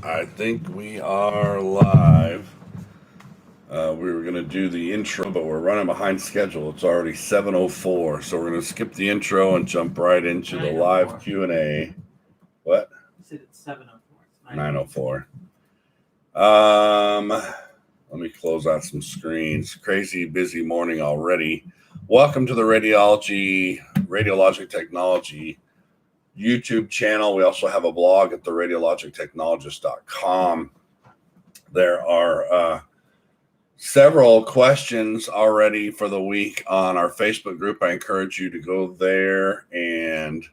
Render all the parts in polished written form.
I think we are live. We were going to do the intro, but we're running behind schedule. It's already 7:04, so we're going to skip the intro and jump right into the live Q&A. What? You said it's 7:04. It's 9:04. Let me close out some screens. Crazy busy morning already. Welcome to the Radiology Technology YouTube channel. We also have a blog at the radiologictechnologist.com. There are several questions already for the week on our Facebook group. I encourage you to go there and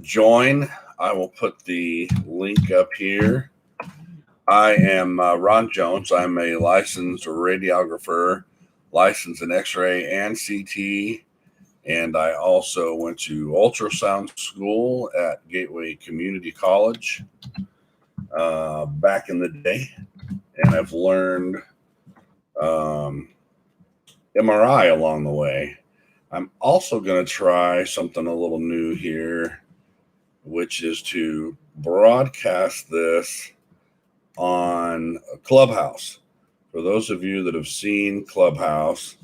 join. I will put the link up here. I am Ron Jones. I'm a licensed radiographer, licensed in X-ray and CT. And I also went to ultrasound school at Gateway Community College back in the day. And I've learned MRI along the way. I'm also going to try something a little new here, which is to broadcast this on Clubhouse. For those of you that have seen Clubhouse,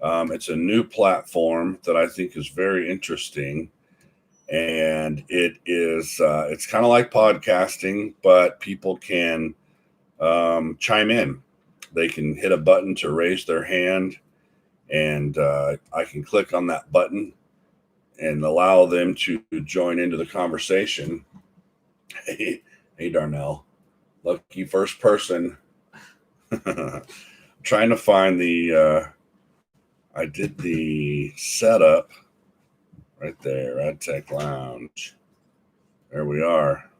it's a new platform that I think is very interesting. And it's kind of like podcasting, but people can chime in. They can hit a button to raise their hand, and I can click on that button and allow them to join into the conversation. Hey, Darnell, lucky first person. Trying to find I did the setup right there, RadTech Lounge. There we are.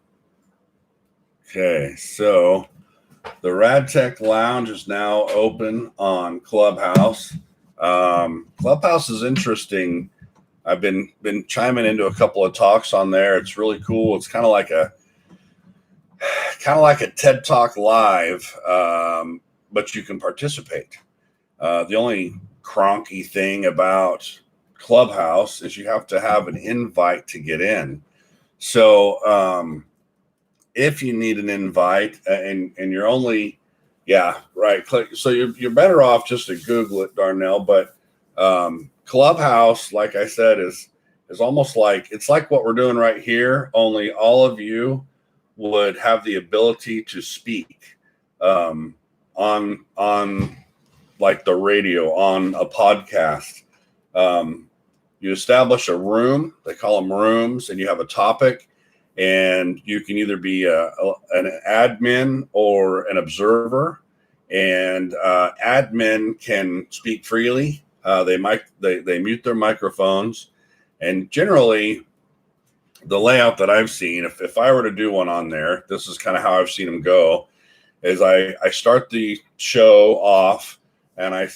Okay, so the RadTech Lounge is now open on Clubhouse. Clubhouse is interesting. I've been chiming into a couple of talks on there. It's really cool. It's kind of like a TED Talk live, but you can participate. The only cronky thing about Clubhouse is you have to have an invite to get in. So if you need an invite and you're only, click. So you're better off just to Google it, Darnell. But Clubhouse, like I said, is almost like, it's like what we're doing right here, only all of you would have the ability to speak on like the radio, on a podcast. You establish a room, they call them rooms, and you have a topic, and you can either be an admin or an observer. And admin can speak freely. They mute their microphones, and generally the layout that I've seen, if I were to do one on there, this is kind of how I've seen them go, is I start the show off and I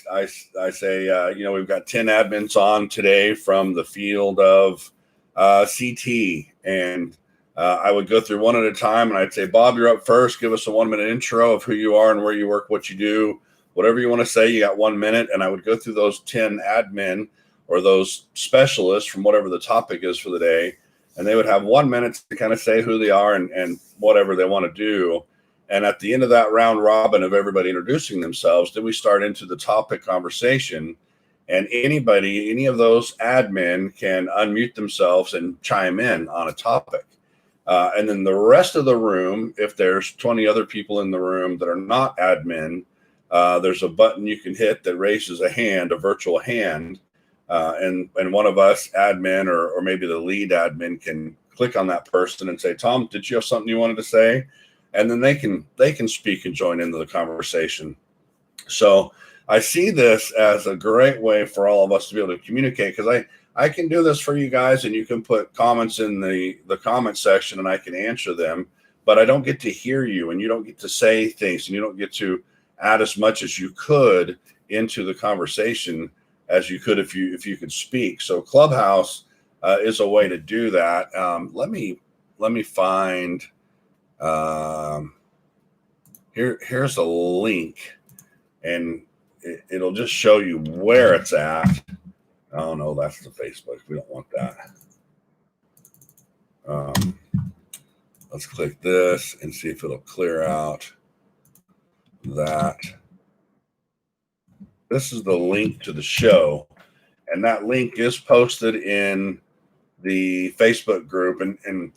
say, we've got 10 admins on today from the field of CT. And I would go through one at a time, and I'd say, Bob, you're up first. Give us a 1-minute intro of who you are and where you work, what you do, whatever you want to say. You got 1 minute. And I would go through those 10 admin or those specialists from whatever the topic is for the day. And they would have 1 minute to kind of say who they are and whatever they want to do. And at the end of that round robin of everybody introducing themselves, then we start into the topic conversation. And any of those admin can unmute themselves and chime in on a topic. And then the rest of the room, if there's 20 other people in the room that are not admin, there's a button you can hit that raises a hand, a virtual hand. And one of us admin or maybe the lead admin can click on that person and say, Tom, did you have something you wanted to say? And then they can speak and join into the conversation. So I see this as a great way for all of us to be able to communicate, because I can do this for you guys, and you can put comments in the comment section and I can answer them, but I don't get to hear you, and you don't get to say things, and you don't get to add as much as you could into the conversation as you could if you could speak. So Clubhouse is a way to do that. Let me find here's a link, and it'll just show you where it's at. Oh no, that's the Facebook. We don't want that. Let's click this and see if it'll clear out that. This is the link to the show, and that link is posted in the Facebook group. And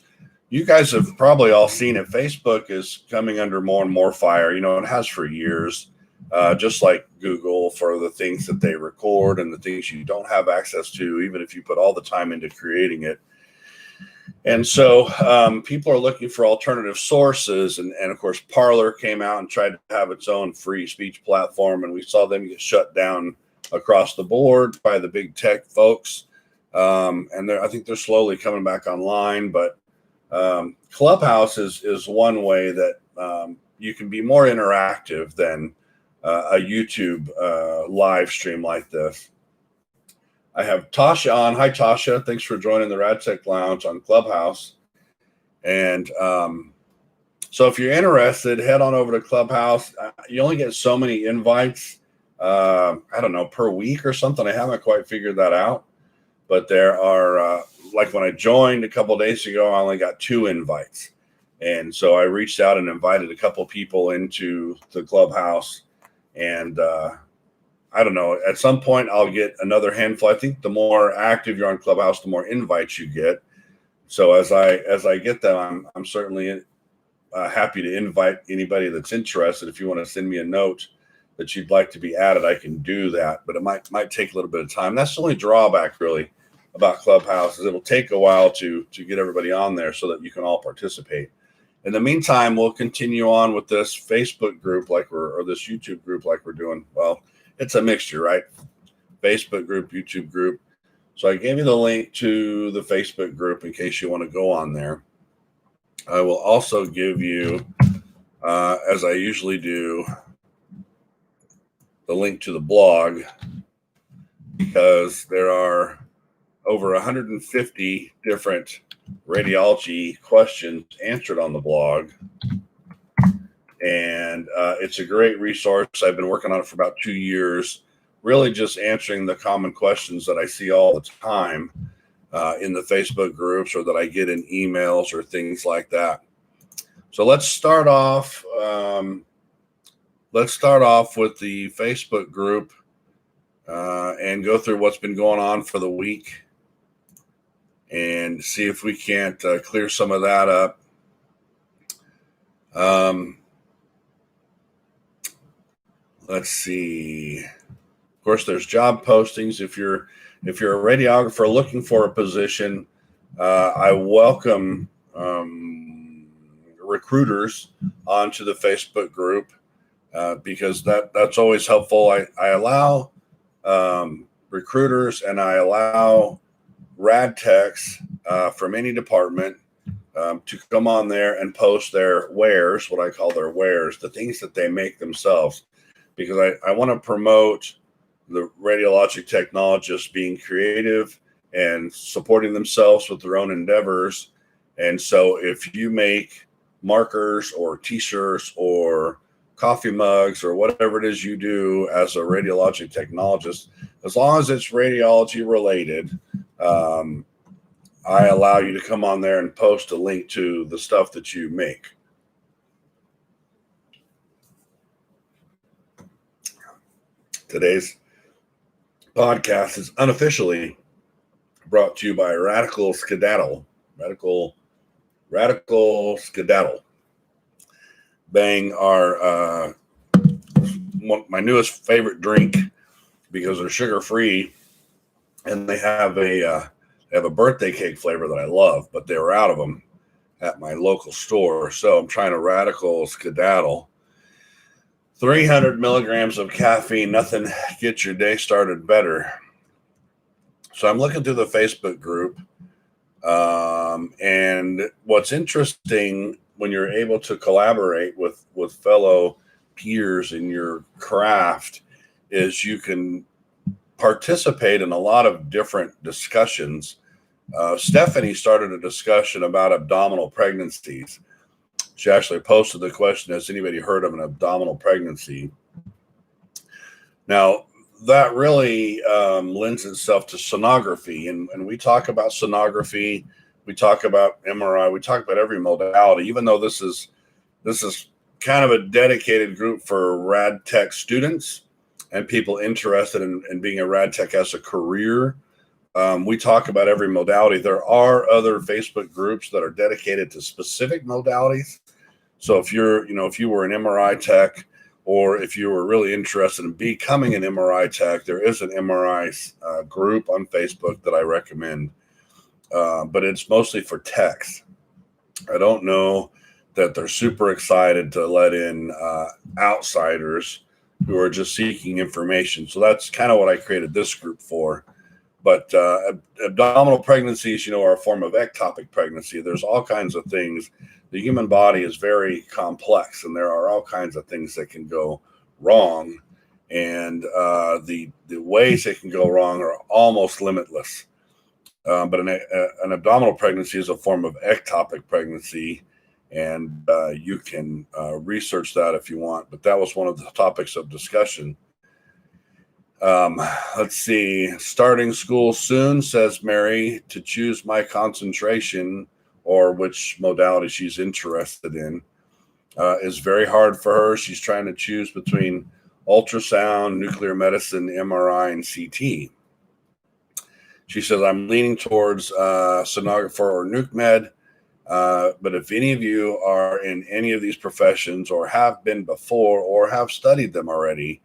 you guys have probably all seen it. Facebook is coming under more and more fire. It has for years, just like Google, for the things that they record and the things you don't have access to, even if you put all the time into creating it. And so people are looking for alternative sources. And of course, Parler came out and tried to have its own free speech platform. And we saw them get shut down across the board by the big tech folks. And I think they're slowly coming back online. But Clubhouse is one way that you can be more interactive than a YouTube live stream like this. I have Tasha on. Hi, Tasha. Thanks for joining the RadTech Lounge on Clubhouse. And so if you're interested, head on over to Clubhouse. You only get so many invites, I don't know, per week or something. I haven't quite figured that out. But there are, like when I joined a couple of days ago, I only got 2 invites. And so I reached out and invited a couple people into the Clubhouse. And I don't know, at some point I'll get another handful. I think the more active you're on Clubhouse, the more invites you get. So as I get them, I'm certainly happy to invite anybody that's interested. If you want to send me a note that you'd like to be added, I can do that. But it might take a little bit of time. That's the only drawback really about Clubhouse, is it'll take a while to get everybody on there so that you can all participate. In the meantime, we'll continue on with this Facebook group or this YouTube group like we're doing. Well, it's a mixture, right? Facebook group, YouTube group. So I gave you the link to the Facebook group in case you want to go on there. I will also give you, as I usually do, the link to the blog, because there are over 150 different radiology questions answered on the blog. And it's a great resource. I've been working on it for about 2 years, really just answering the common questions that I see all the time in the Facebook groups, or that I get in emails or things like that. So let's start off. Let's start off with the Facebook group and go through what's been going on for the week and see if we can't clear some of that up. Let's see. Of course, there's job postings. If you're a radiographer looking for a position, I welcome recruiters onto the Facebook group because that's always helpful. I allow recruiters and I allow rad techs from any department to come on there and post their wares, what I call their wares, the things that they make themselves, because I want to promote the radiologic technologists being creative and supporting themselves with their own endeavors. And so if you make markers or t-shirts or coffee mugs or whatever it is you do as a radiologic technologist, as long as it's radiology related, I allow you to come on there and post a link to the stuff that you make. Today's podcast is unofficially brought to you by Radical Skedaddle. Radical Skedaddle. Bang are my newest favorite drink because they're sugar-free, and they have a birthday cake flavor that I love, but they were out of them at my local store. So I'm trying to Radical Skedaddle. 300 milligrams of caffeine, nothing gets your day started better. So I'm looking through the Facebook group. And what's interesting when you're able to collaborate with fellow peers in your craft is you can participate in a lot of different discussions. Stephanie started a discussion about abdominal pregnancies. She actually posted the question, has anybody heard of an abdominal pregnancy? Now, that really lends itself to sonography. And we talk about sonography We talk about MRI. We talk about every modality, even though this is kind of a dedicated group for rad tech students and people interested in being a rad tech as a career. We talk about every modality. There are other Facebook groups that are dedicated to specific modalities. So if you were an MRI tech, or if you were really interested in becoming an MRI tech, there is an MRI group on Facebook that I recommend, but it's mostly for techs. I don't know that they're super excited to let in outsiders who are just seeking information. So that's kind of what I created this group for. But abdominal pregnancies, are a form of ectopic pregnancy. There's all kinds of things. The human body is very complex, and there are all kinds of things that can go wrong. And the ways they can go wrong are almost limitless. But an abdominal pregnancy is a form of ectopic pregnancy, and you can research that if you want. But that was one of the topics of discussion. Let's see. Starting school soon, says Mary, to choose my concentration or which modality she's interested in is very hard for her. She's trying to choose between ultrasound, nuclear medicine, MRI, and CT. She says, I'm leaning towards sonographer or nuke med. But if any of you are in any of these professions or have been before or have studied them already,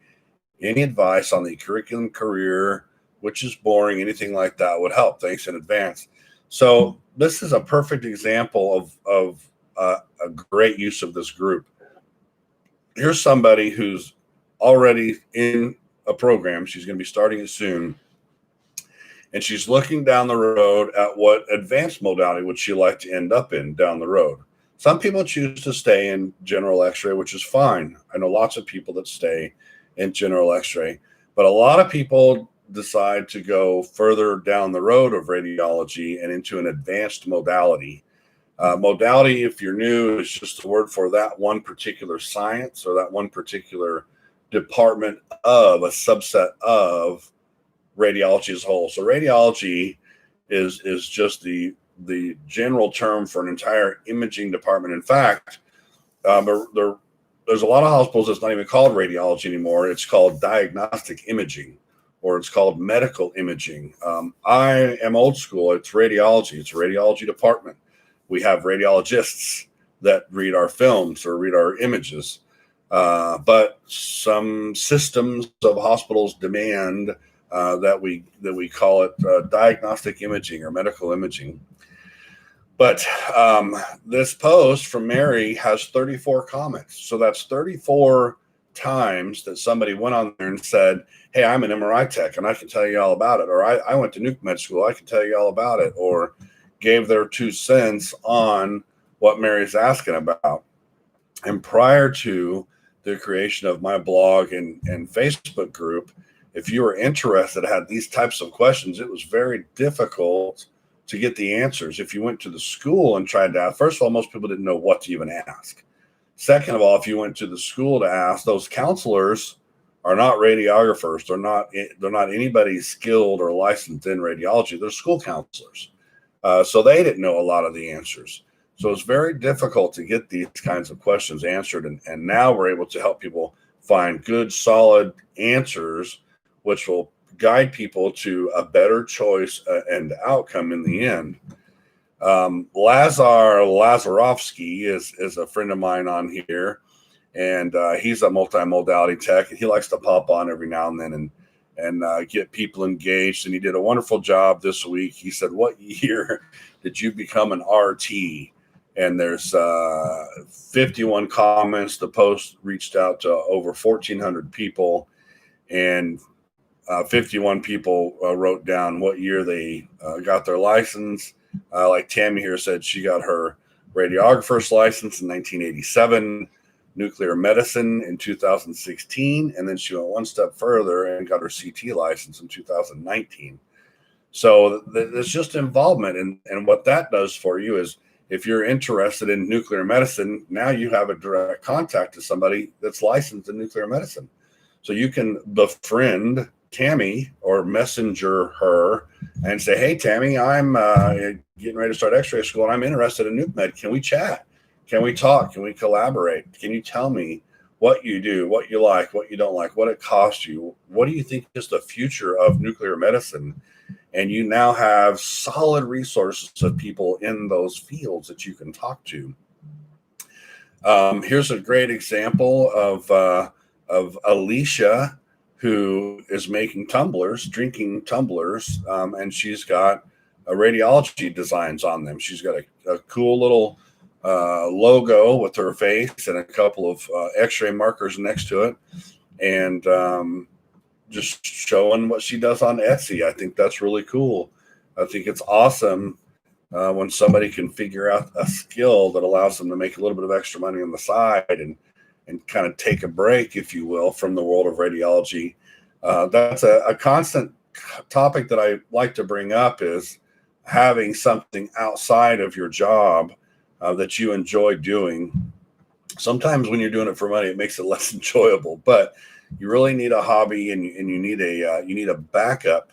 any advice on the curriculum career, which is boring, anything like that would help. Thanks in advance. So this is a perfect example of a great use of this group. Here's somebody who's already in a program. She's going to be starting it soon. And she's looking down the road at what advanced modality would she like to end up in down the road. Some people choose to stay in general x-ray, which is fine. I know lots of people that stay in general x-ray, but a lot of people decide to go further down the road of radiology and into an advanced modality. Modality, if you're new, is just a word for that one particular science or that one particular department of a subset of radiology as a whole. So radiology is just the general term for an entire imaging department. In fact, there's a lot of hospitals that's not even called radiology anymore. It's called diagnostic imaging, or it's called medical imaging. I am old school. It's radiology. It's a radiology department. We have radiologists that read our films or read our images. But some systems of hospitals demand that we call it diagnostic imaging or medical imaging. But this post from Mary has 34 comments. So that's 34 times that somebody went on there and said, hey, I'm an MRI tech and I can tell you all about it. Or I went to nuke med school. I can tell you all about it. Or gave their 2 cents on what Mary's asking about. And prior to the creation of my blog and Facebook group, if you were interested, had these types of questions, it was very difficult to get the answers. If you went to the school and tried to ask, first of all, most people didn't know what to even ask. Second of all, if you went to the school to ask, those counselors are not radiographers. They're not anybody skilled or licensed in radiology. They're school counselors. So they didn't know a lot of the answers. So it's very difficult to get these kinds of questions answered. And now we're able to help people find good, solid answers, which will guide people to a better choice and outcome in the end. Lazar Lazarovsky is a friend of mine on here, and he's a multimodality tech, and he likes to pop on every now and then and get people engaged. And he did a wonderful job this week. He said, what year did you become an RT? And there's 51 comments. The post reached out to over 1,400 people, and 51 people wrote down what year they got their license. Like Tammy here said, she got her radiographer's license in 1987, nuclear medicine in 2016, and then she went one step further and got her CT license in 2019. So there's just involvement. And what that does for you is, if you're interested in nuclear medicine, now you have a direct contact to somebody that's licensed in nuclear medicine. So you can befriend Tammy or messenger her and say, hey, Tammy, I'm getting ready to start x-ray school and I'm interested in nuke med. Can we chat? Can we talk? Can we collaborate? Can you tell me what you do, what you like, what you don't like, what it costs you? What do you think is the future of nuclear medicine? And you now have solid resources of people in those fields that you can talk to. Here's a great example of Alicia, who is making tumblers, drinking tumblers, and she's got radiology designs on them. She's got a cool little logo with her face and a couple of x-ray markers next to it, and just showing what she does on Etsy. I think that's really cool. I think it's awesome when somebody can figure out a skill that allows them to make a little bit of extra money on the side and kind of take a break, if you will, from the world of radiology. That's a constant topic that I like to bring up, is having something outside of your job that you enjoy doing. Sometimes when you're doing it for money, it makes it less enjoyable, but you really need a hobby, and you need a backup,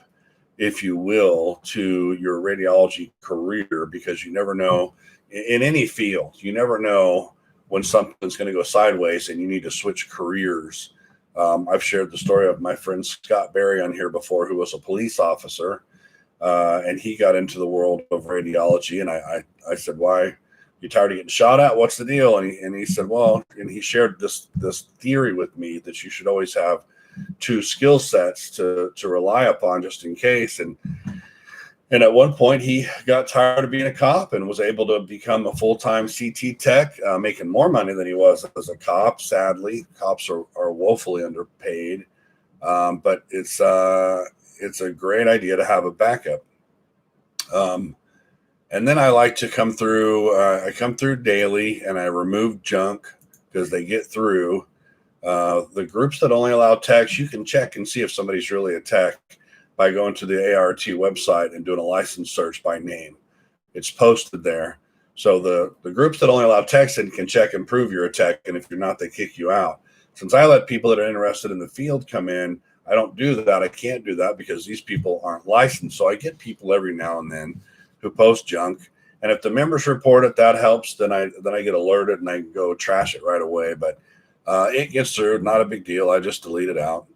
if you will, to your radiology career, because you never know in any field. You never know when something's going to go sideways and you need to switch careers. I've shared the story of my friend Scott Berry on here before, who was a police officer, and he got into the world of radiology. And I said, why? You tired of getting shot at? What's the deal? And he said, well, and he shared this theory with me that you should always have two skill sets to rely upon just in case. And at one point he got tired of being a cop and was able to become a full-time CT tech, making more money than he was as a cop. Sadly, cops are woefully underpaid, but it's a great idea to have a backup. And then I like to come through. I come through daily and I remove junk because they get through. The groups that only allow techs, you can check and see if somebody's really a tech by going to the ART website and doing a license search by name. It's posted there. So the groups that only allow techs in can check and prove you're a tech, and if you're not, they kick you out. Since I let people that are interested in the field come in, I don't do that. I can't do that because these people aren't licensed. So I get people every now and then who post junk, and if the members report it, that helps. Then I get alerted and I go trash it right away. But it gets through, not a big deal. I just delete it out.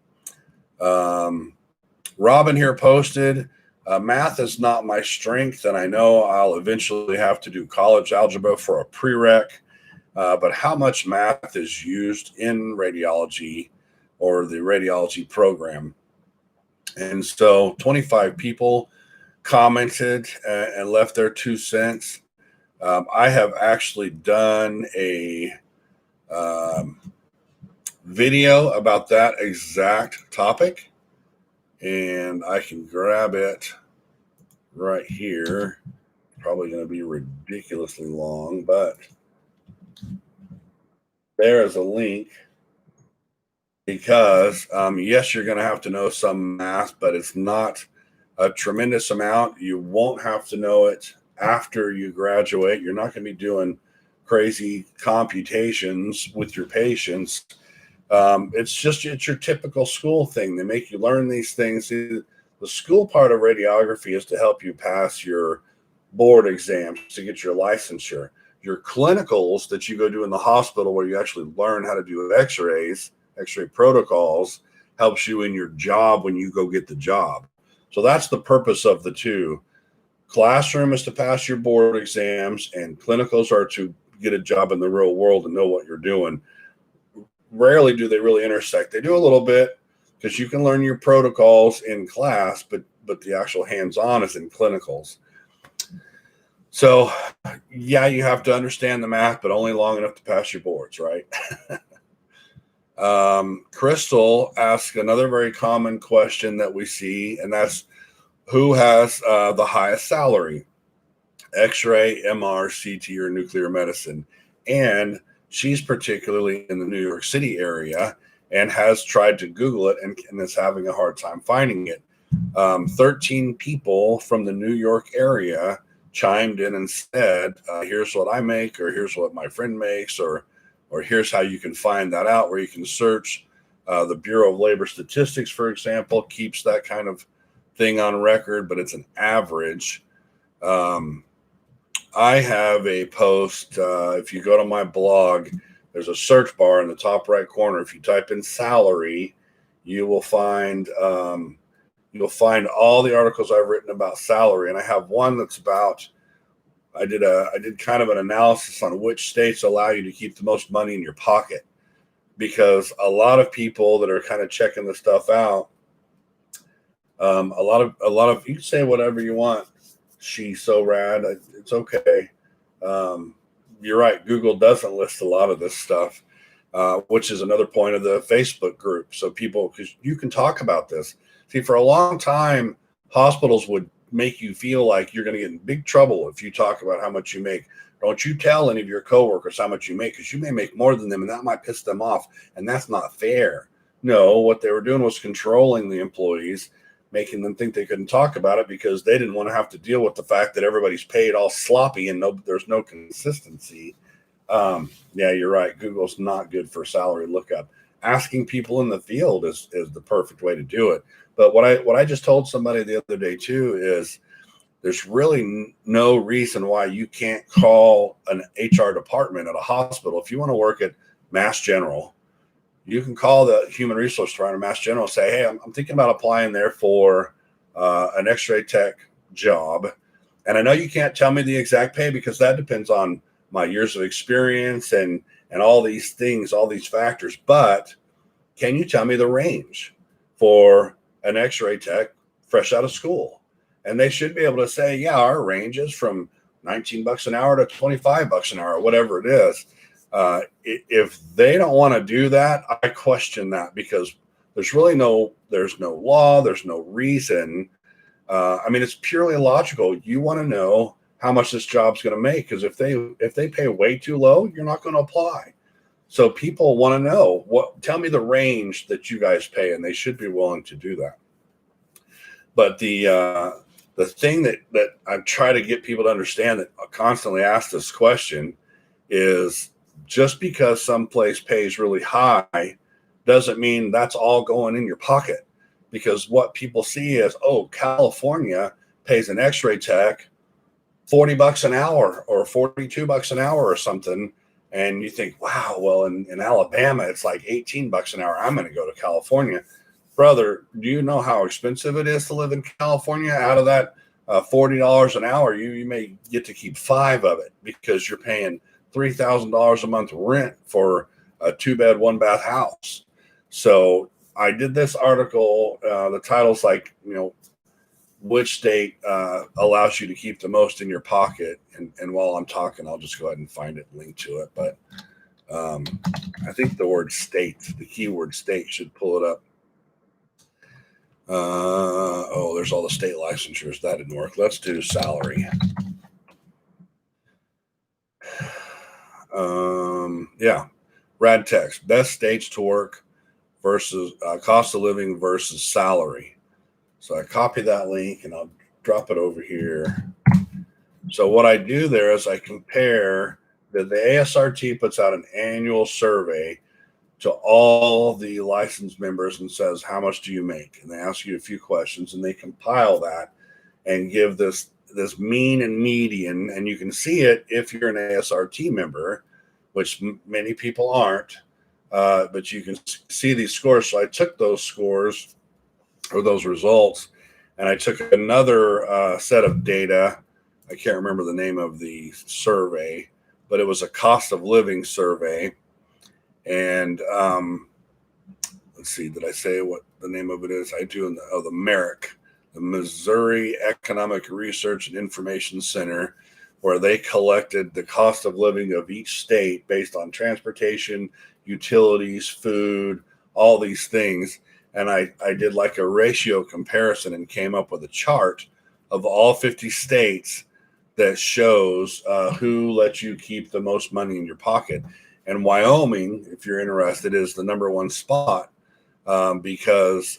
Robin here posted, math is not my strength, and I know I'll eventually have to do college algebra for a prereq, but how much math is used in radiology or the radiology program? And so 25 people commented and left their 2 cents. I have actually done a video about that exact topic, and I can grab it right here. Probably going to be ridiculously long, but there is a link, because yes, you're going to have to know some math, but it's not a tremendous amount. You won't have to know it after you graduate. You're not going to be doing crazy computations with your patients. It's your typical school thing. They make you learn these things. The school part of radiography is to help you pass your board exams to get your licensure. Your clinicals that you go do in the hospital, where you actually learn how to do x-rays, x-ray protocols, helps you in your job when you go get the job. So that's the purpose of the two. Classroom is to pass your board exams, and clinicals are to get a job in the real world and know what you're doing. Rarely do they really intersect. They do a little bit, because you can learn your protocols in class, but the actual hands-on is in clinicals. So yeah, you have to understand the math, but only long enough to pass your boards, right? Crystal asked another very common question that we see, and that's, who has the highest salary? X-ray, MR, CT, or nuclear medicine? And she's particularly in the New York City area and has tried to Google it and is having a hard time finding it. 13 people from the New York area chimed in and said, here's what I make, or here's what my friend makes, or here's how you can find that out, where you can search The Bureau of Labor Statistics, for example, keeps that kind of thing on record, but it's an average. I have a post. If you go to my blog, there's a search bar in the top right corner. If you type in salary, you will find all the articles I've written about salary, and I have one that's about. I did kind of an analysis on which states allow you to keep the most money in your pocket, because a lot of people that are kind of checking the stuff out, a lot of you can say whatever you want. She's so rad. It's okay. You're right. Google doesn't list a lot of this stuff, which is another point of the Facebook group. So people, because you can talk about this. See, for a long time, hospitals would make you feel like you're going to get in big trouble if you talk about how much you make. Don't you tell any of your coworkers how much you make, because you may make more than them, and that might piss them off, and that's not fair. No, what they were doing was controlling the employees, making them think they couldn't talk about it because they didn't want to have to deal with the fact that everybody's paid all sloppy and there's no consistency. Yeah, you're right. Google's not good for salary lookup. Asking people in the field is the perfect way to do it. But what I just told somebody the other day too is there's really no reason why you can't call an HR department at a hospital. If you want to work at Mass General, you can call the human resource department at Mass General and say, hey, I'm thinking about applying there for an x-ray tech job. And I know you can't tell me the exact pay because that depends on my years of experience and all these things, all these factors. But can you tell me the range for an x-ray tech fresh out of school? And they should be able to say, yeah, our range is from $19 an hour to $25 an hour, whatever it is. If they don't want to do that, I question that, because there's no law, there's no reason. I mean, it's purely illogical. You want to know how much this job's going to make, because if they pay way too low, you're not going to apply. So people want to know, tell me the range that you guys pay, and they should be willing to do that. But the thing that I try to get people to understand, that I constantly ask this question, is just because some place pays really high doesn't mean that's all going in your pocket. Because what people see is, oh, California pays an x-ray tech $40 an hour or $42 an hour or something. And you think, wow, well, in Alabama, it's like $18 an hour. I'm going to go to California. Brother, do you know how expensive it is to live in California? Out of that $40 an hour, you may get to keep $5 of it, because you're paying $3,000 a month rent for a 2-bed, 1-bath house. So I did this article. The title's like, which state allows you to keep the most in your pocket? And while I'm talking, I'll just go ahead and find it and link to it. But I think the word state, the keyword state, should pull it up. There's all the state licensures. That didn't work. Let's do salary. Yeah. Rad text. Best states to work versus cost of living versus salary. So I copy that link and I'll drop it over here. So what I do there is I compare that the ASRT puts out an annual survey to all the licensed members and says, how much do you make? And they ask you a few questions, and they compile that and give this mean and median. And you can see it if you're an ASRT member, which many people aren't, but you can see these scores. So I took those scores, or those results, and I took another set of data. I can't remember the name of the survey, but it was a cost of living survey. And let's see, did I say what the name of it is? I do. The MERIC, the Missouri Economic Research and Information Center, where they collected the cost of living of each state based on transportation, utilities, food, all these things. And I did like a ratio comparison and came up with a chart of all 50 states that shows who lets you keep the most money in your pocket. And Wyoming, if you're interested, is the number one spot because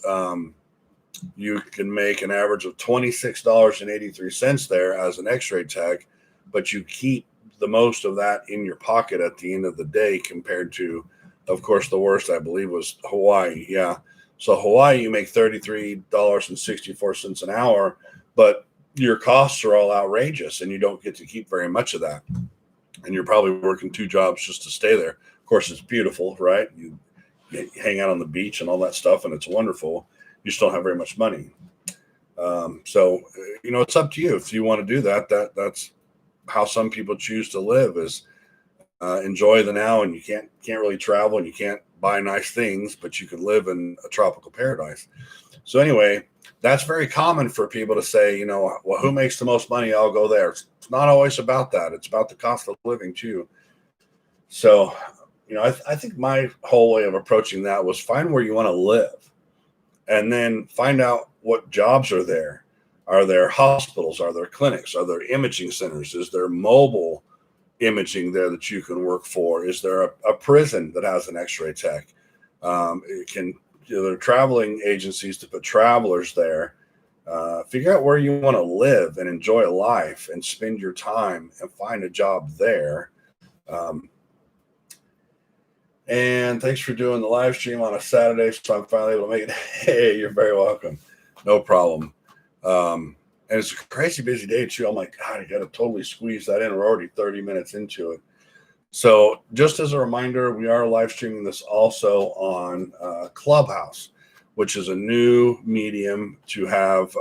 you can make an average of $26.83 there as an x-ray tech, but you keep the most of that in your pocket at the end of the day compared to Of course, the worst, I believe, was Hawaii. Yeah. So Hawaii, you make $33.64 an hour, but your costs are all outrageous and you don't get to keep very much of that. And you're probably working two jobs just to stay there. Of course, it's beautiful, right? You hang out on the beach and all that stuff, and it's wonderful. You just don't have very much money. So, it's up to you if you want to do that. That's how some people choose to live, is enjoy the now, and you can't really travel and you can't buy nice things, but you can live in a tropical paradise. So anyway, that's very common for people to say, well, who makes the most money? I'll go there. It's not always about that. It's about the cost of living too. So, I think my whole way of approaching that was find where you want to live and then find out what jobs are there. Are there hospitals? Are there clinics? Are there imaging centers? Is there mobile imaging there that you can work for? Is there a prison that has an x-ray tech? There are traveling agencies to put travelers there. Figure out where you want to live and enjoy life and spend your time and find a job there. And thanks for doing the live stream on a Saturday, so I'm finally able to make it. Hey, you're very welcome. No problem. And it's a crazy busy day too. I'm like, God, I got to totally squeeze that in. We're already 30 minutes into it. So just as a reminder, we are live streaming this also on Clubhouse, which is a new medium to have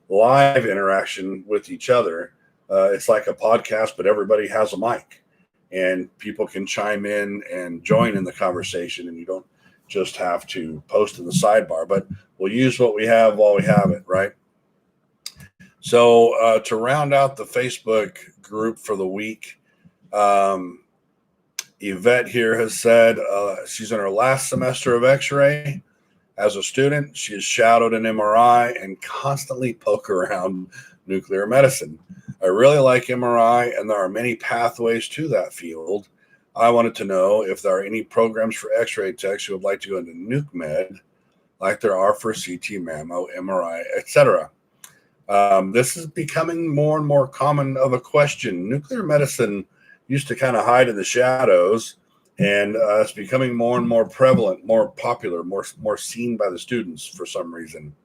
live interaction with each other. It's like a podcast, but everybody has a mic and people can chime in and join in the conversation, and you don't just have to post in the sidebar, but we'll use what we have while we have it, right? So to round out the Facebook group for the week, Yvette here has said she's in her last semester of x-ray. As a student, she has shadowed an MRI and constantly poke around nuclear medicine. I really like MRI, and there are many pathways to that field. I wanted to know if there are any programs for x-ray techs who would like to go into nuke med, like there are for CT, mammo, MRI, etc. This is becoming more and more common of a question. Nuclear medicine used to kind of hide in the shadows, and it's becoming more and more prevalent, more popular, more seen by the students for some reason.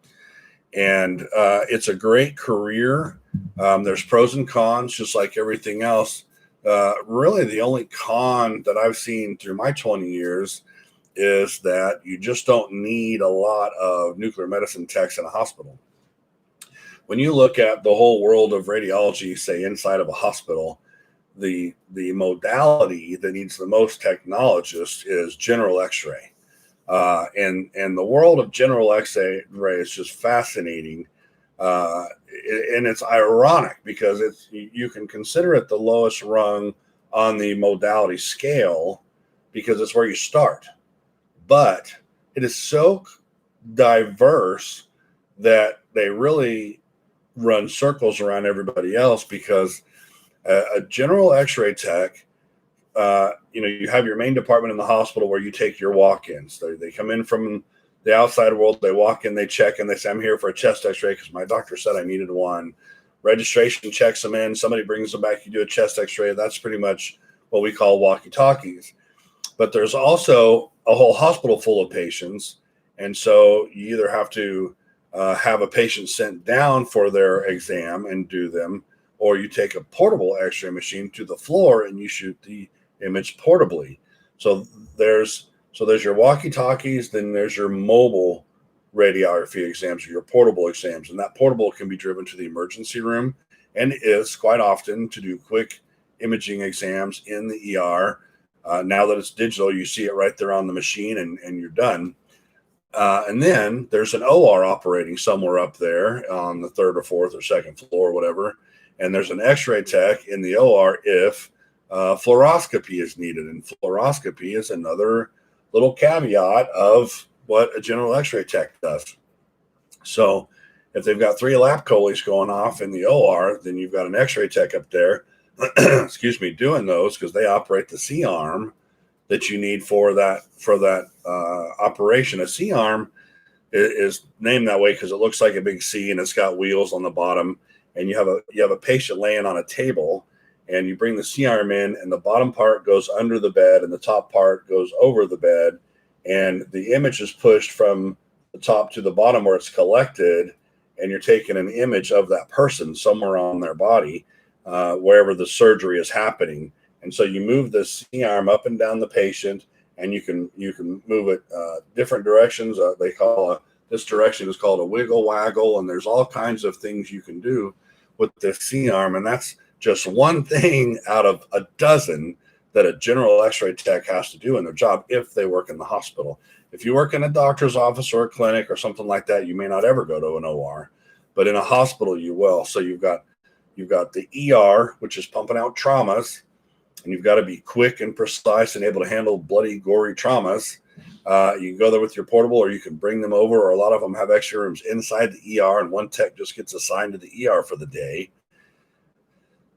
And it's a great career. There's pros and cons, just like everything else. Really, the only con that I've seen through my 20 years is that you just don't need a lot of nuclear medicine techs in a hospital. When you look at the whole world of radiology, say inside of a hospital, the modality that needs the most technologists is general x-ray. And the world of general x-ray is just fascinating. And it's ironic because you can consider it the lowest rung on the modality scale because it's where you start. But it is so diverse that they really run circles around everybody else, because a general x-ray tech, you have your main department in the hospital where you take your walk-ins. They come in from the outside world, they walk in, they check, and they say, I'm here for a chest x-ray because my doctor said I needed one. Registration checks them in, somebody brings them back, you do a chest x-ray. That's pretty much what we call walkie-talkies. But there's also a whole hospital full of patients, and so you either have to have a patient sent down for their exam and do them, or you take a portable x-ray machine to the floor and you shoot the image portably. So there's your walkie-talkies, then there's your mobile radiography exams, or your portable exams, and that portable can be driven to the emergency room and is quite often to do quick imaging exams in the ER. Now that it's digital, you see it right there on the machine and you're done. And then there's an OR operating somewhere up there on the third or fourth or second floor, or whatever. And there's an x-ray tech in the OR if fluoroscopy is needed. And fluoroscopy is another little caveat of what a general x-ray tech does. So if they've got 3 lap choles going off in the OR, then you've got an x-ray tech up there, doing those, because they operate the C-arm that you need for that operation. A C-arm is named that way because it looks like a big C and it's got wheels on the bottom, and you have a patient laying on a table, and you bring the C-arm in, and the bottom part goes under the bed and the top part goes over the bed, and the image is pushed from the top to the bottom where it's collected, and you're taking an image of that person somewhere on their body, wherever the surgery is happening. And so you move the C-arm up and down the patient, and you can move it different directions. This direction is called a wiggle waggle, and there's all kinds of things you can do with the C-arm, and that's just one thing out of a dozen that a general x-ray tech has to do in their job if they work in the hospital. If you work in a doctor's office or a clinic or something like that, you may not ever go to an OR, but in a hospital you will. So you've got the ER, which is pumping out traumas, and you've got to be quick and precise and able to handle bloody, gory traumas. You can go there with your portable, or you can bring them over, or a lot of them have extra rooms inside the ER, and one tech just gets assigned to the ER for the day.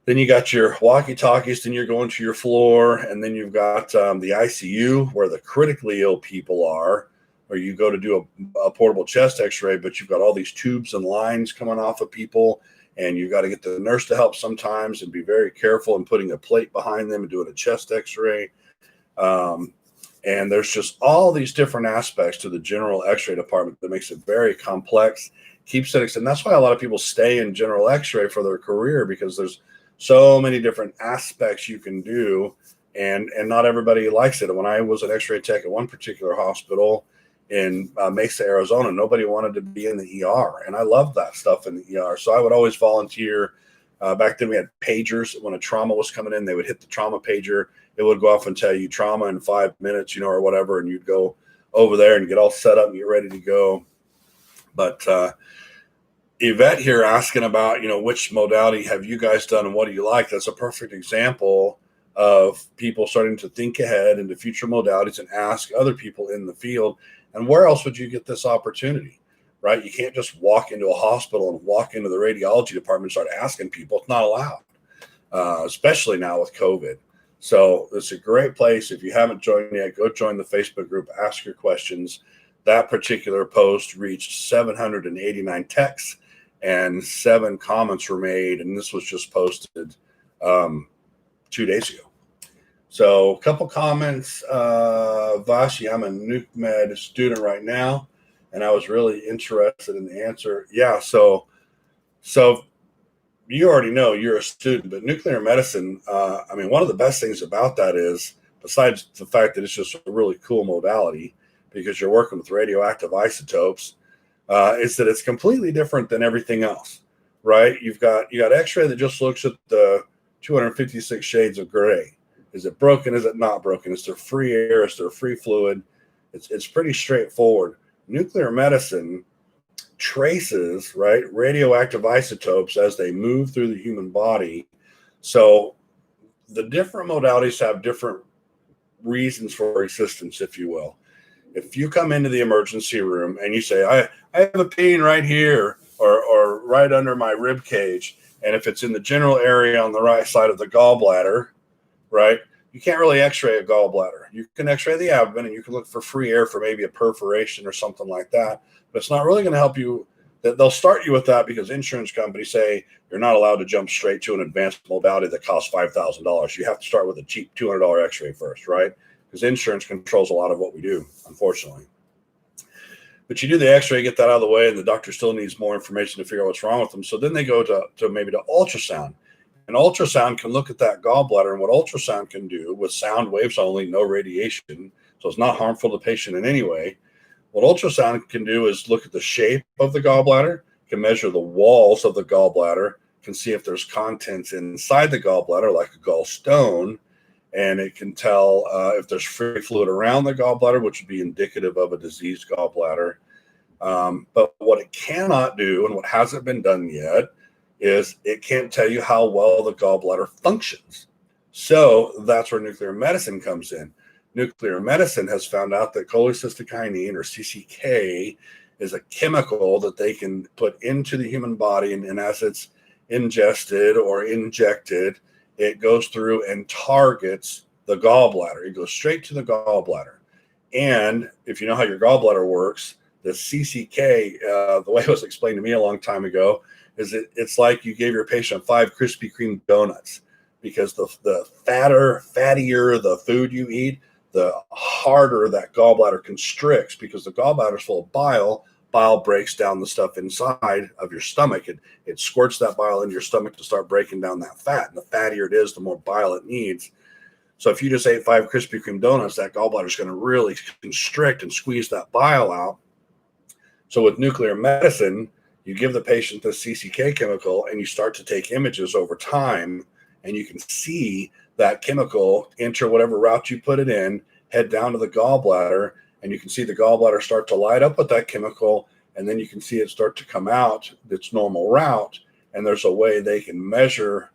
Then you got your walkie-talkies, then you're going to your floor, and then you've got the ICU where the critically ill people are, or you go to do a portable chest x-ray, but you've got all these tubes and lines coming off of people, and you've got to get the nurse to help sometimes and be very careful in putting a plate behind them and doing a chest x-ray. And there's just all these different aspects to the general x-ray department that makes it very complex, keeps it, and that's why a lot of people stay in general x-ray for their career, because there's so many different aspects you can do, and not everybody likes it. And when I was an x-ray tech at one particular hospital in Mesa, Arizona, nobody wanted to be in the ER, and I loved that stuff in the ER. So I would always volunteer. Back then we had pagers. When a trauma was coming in, they would hit the trauma pager. It would go off and tell you trauma in 5 minutes, or whatever, and you'd go over there and get all set up and get ready to go. But Yvette here asking about, which modality have you guys done and what do you like? That's a perfect example of people starting to think ahead into future modalities and ask other people in the field, and where else would you get this opportunity, right? You can't just walk into a hospital and walk into the radiology department and start asking people. It's not allowed, especially now with COVID. So it's a great place. If you haven't joined yet, go join the Facebook group, ask your questions. That particular post reached 789 texts, and 7 comments were made, and this was just posted 2 days ago. So a couple comments. Vashi, I'm a nuke med student right now, and I was really interested in the answer. Yeah, so you already know you're a student, but nuclear medicine, one of the best things about that is, besides the fact that it's just a really cool modality because you're working with radioactive isotopes, is that it's completely different than everything else, right? You got x-ray that just looks at the 256 shades of gray. Is it broken? Is it not broken? Is there free air? Is there free fluid? It's pretty straightforward. Nuclear medicine traces, right, radioactive isotopes as they move through the human body. So the different modalities have different reasons for existence, if you will. If you come into the emergency room and you say, I have a pain right here or right under my rib cage, and if it's in the general area on the right side of the gallbladder, right, you can't really x-ray a gallbladder. You can x-ray the abdomen, and you can look for free air for maybe a perforation or something like that, but it's not really going to help you. They'll start you with that because insurance companies say you're not allowed to jump straight to an advanced modality that costs $5,000. You have to start with a cheap $200 x-ray first, right? Because insurance controls a lot of what we do, unfortunately. But you do the x-ray, get that out of the way, and the doctor still needs more information to figure out what's wrong with them. So then they go to maybe to ultrasound. And ultrasound can look at that gallbladder, and what ultrasound can do with sound waves only, no radiation, so it's not harmful to the patient in any way. What ultrasound can do is look at the shape of the gallbladder, can measure the walls of the gallbladder, can see if there's contents inside the gallbladder, like a gallstone, and it can tell if there's free fluid around the gallbladder, which would be indicative of a diseased gallbladder. But what it cannot do, and what hasn't been done yet, is it can't tell you how well the gallbladder functions. So that's where nuclear medicine comes in. Nuclear medicine has found out that cholecystokinin, or CCK, is a chemical that they can put into the human body, and as it's ingested or injected, it goes through and targets the gallbladder. It goes straight to the gallbladder. And if you know how your gallbladder works, the CCK, the way it was explained to me a long time ago, is it's like you gave your patient 5 Krispy Kreme donuts, because the fattier the food you eat, the harder that gallbladder constricts, because the gallbladder is full of bile. Bile breaks down the stuff inside of your stomach. It squirts that bile into your stomach to start breaking down that fat. And the fattier it is, the more bile it needs. So if you just ate 5 Krispy Kreme donuts, that gallbladder is going to really constrict and squeeze that bile out. So with nuclear medicine, you give the patient the CCK chemical and you start to take images over time, and you can see that chemical enter whatever route you put it in, head down to the gallbladder, and you can see the gallbladder start to light up with that chemical, and then you can see it start to come out its normal route. And there's a way they can measure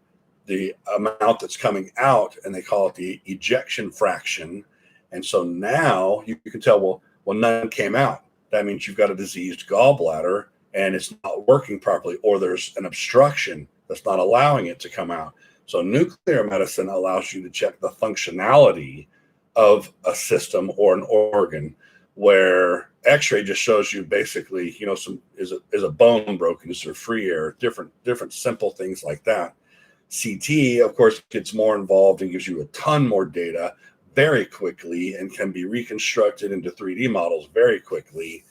the amount that's coming out, and they call it the ejection fraction. And so now you can tell, well, none came out. That means you've got a diseased gallbladder and it's not working properly, or there's an obstruction that's not allowing it to come out. So nuclear medicine allows you to check the functionality of a system or an organ, where X-ray just shows you basically, is a bone broken, is there free air, different simple things like that. CT, of course, gets more involved and gives you a ton more data very quickly and can be reconstructed into 3D models very quickly,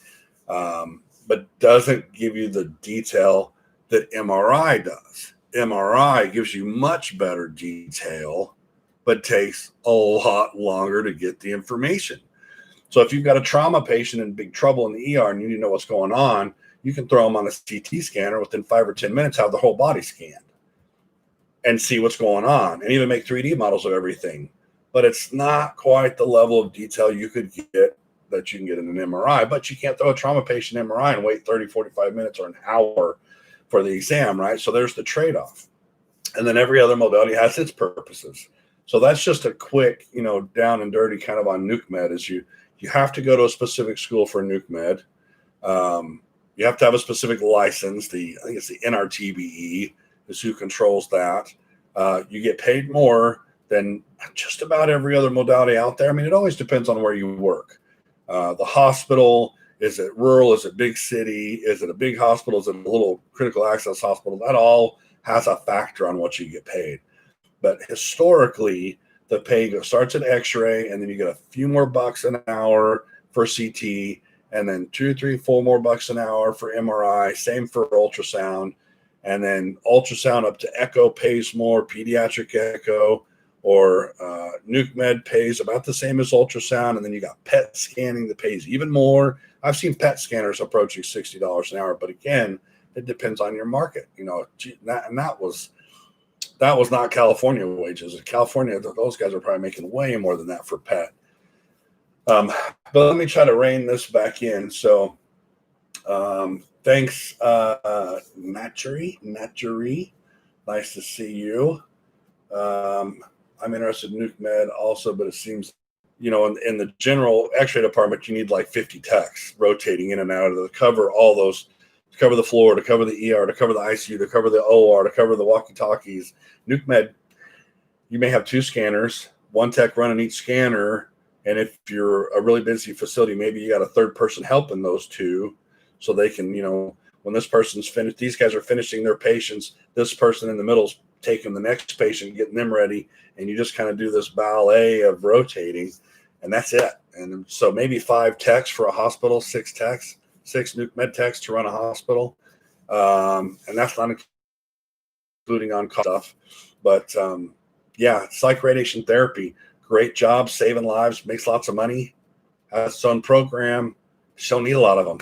but doesn't give you the detail that MRI does. MRI gives you much better detail, but takes a lot longer to get the information. So if you've got a trauma patient in big trouble in the ER and you need to know what's going on, you can throw them on a CT scanner, within 5 or 10 minutes, have the whole body scanned and see what's going on, and even make 3D models of everything. But it's not quite the level of detail you could get that you can get in an MRI. But you can't throw a trauma patient MRI and wait 30, 45 minutes or an hour for the exam, right? So there's the trade-off. And then every other modality has its purposes. So that's just a quick, down and dirty kind of on nuke med. Is you have to go to a specific school for nuke med. You have to have a specific license. I think it's the NRTBE is who controls that. You get paid more than just about every other modality out there. I mean, it always depends on where you work. The hospital, is it rural? Is it big city? Is it a big hospital? Is it a little critical access hospital? That all has a factor on what you get paid. But historically, the pay starts at X-ray, and then you get a few more bucks an hour for CT, and then 2, 3, 4 more bucks an hour for MRI. Same for ultrasound, and then ultrasound up to echo pays more. Pediatric echo or nuke med pays about the same as ultrasound, and then you got PET scanning that pays even more. I've seen PET scanners approaching $60 an hour, but again, it depends on your market. That was not California wages. In California, those guys are probably making way more than that for PET. But let me try to rein this back in. So thanks, Natchery. Nice to see you. I'm interested in nuke med also, but it seems, in the general X-ray department, you need like 50 techs rotating in and out to cover all those, to cover the floor, to cover the ER, to cover the ICU, to cover the OR, to cover the walkie-talkies. Nuke med, you may have 2 scanners, 1 tech running each scanner, and if you're a really busy facility, maybe you got a 3rd person helping those 2, so they can, when this person's finished, these guys are finishing their patients, this person in the middle's taking the next patient, getting them ready, and you just kind of do this ballet of rotating, and that's it. And so maybe 5 techs for a hospital, 6 techs, 6 nuke med techs to run a hospital, and that's not including on call stuff. But psych radiation therapy, great job, saving lives, makes lots of money, has its own program. Just don't need a lot of them.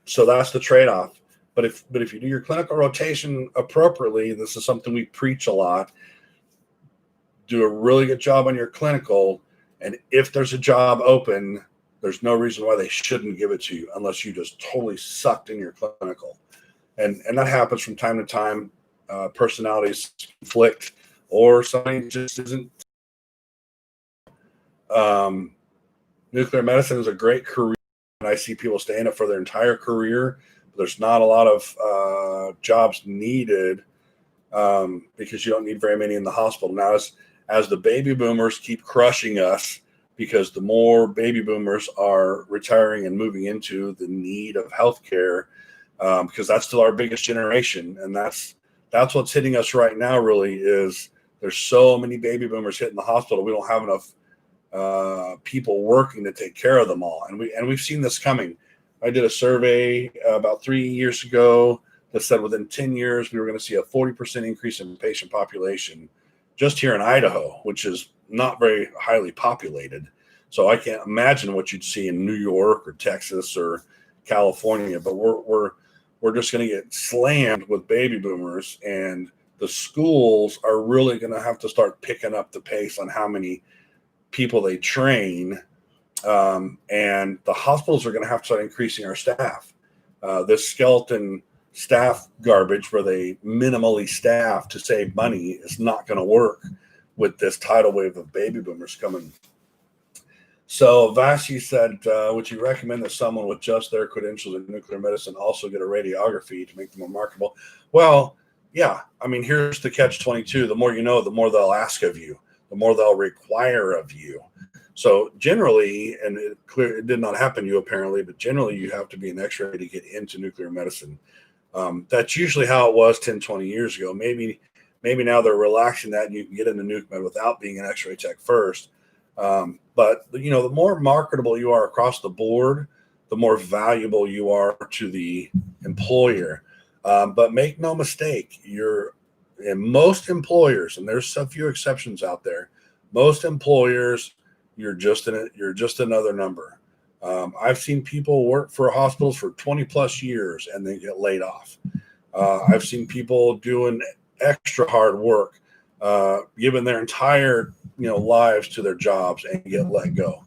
So that's the trade-off. But if you do your clinical rotation appropriately, this is something we preach a lot. Do a really good job on your clinical, and if there's a job open, there's no reason why they shouldn't give it to you unless you just totally sucked in your clinical. And that happens from time to time. Personalities conflict, or somebody just isn't. Nuclear medicine is a great career, and I see people stay in it for their entire career. But there's not a lot of jobs needed because you don't need very many in the hospital. Now, as the baby boomers keep crushing us, because the more baby boomers are retiring and moving into the need of healthcare, because that's still our biggest generation, and that's that's what's hitting us right now. Really, is there's so many baby boomers hitting the hospital. We don't have enough people working to take care of them all, and we've seen this coming. I did a survey about 3 years ago that said within 10 years we were going to see a 40% increase in patient population just here in Idaho, which is not very highly populated. So I can't imagine what you'd see in New York or Texas or California. But we're just going to get slammed with baby boomers, and the schools are really going to have to start picking up the pace on how many people they train, and the hospitals are going to have to start increasing our staff. This skeleton staff garbage where they minimally staff to save money is not going to work with this tidal wave of baby boomers coming. So Vasi said, would you recommend that someone with just their credentials in nuclear medicine also get a radiography to make them more marketable? Well, yeah. I mean, here's the catch-22. The more you know, the more they'll ask of you, the more they'll require of you. So generally, and it did not happen to you apparently, but generally you have to be an x-ray to get into nuclear medicine. That's usually how it was 10, 20 years ago. Maybe now they're relaxing that and you can get into nuke med without being an x-ray tech first. But you know, the more marketable you are across the board, the more valuable you are to the employer. But make no mistake, in most employers, and there's a few exceptions out there, most employers, you're just another number. I've seen people work for hospitals for 20 plus years and they get laid off. I've seen people doing extra hard work, giving their entire lives to their jobs and get let go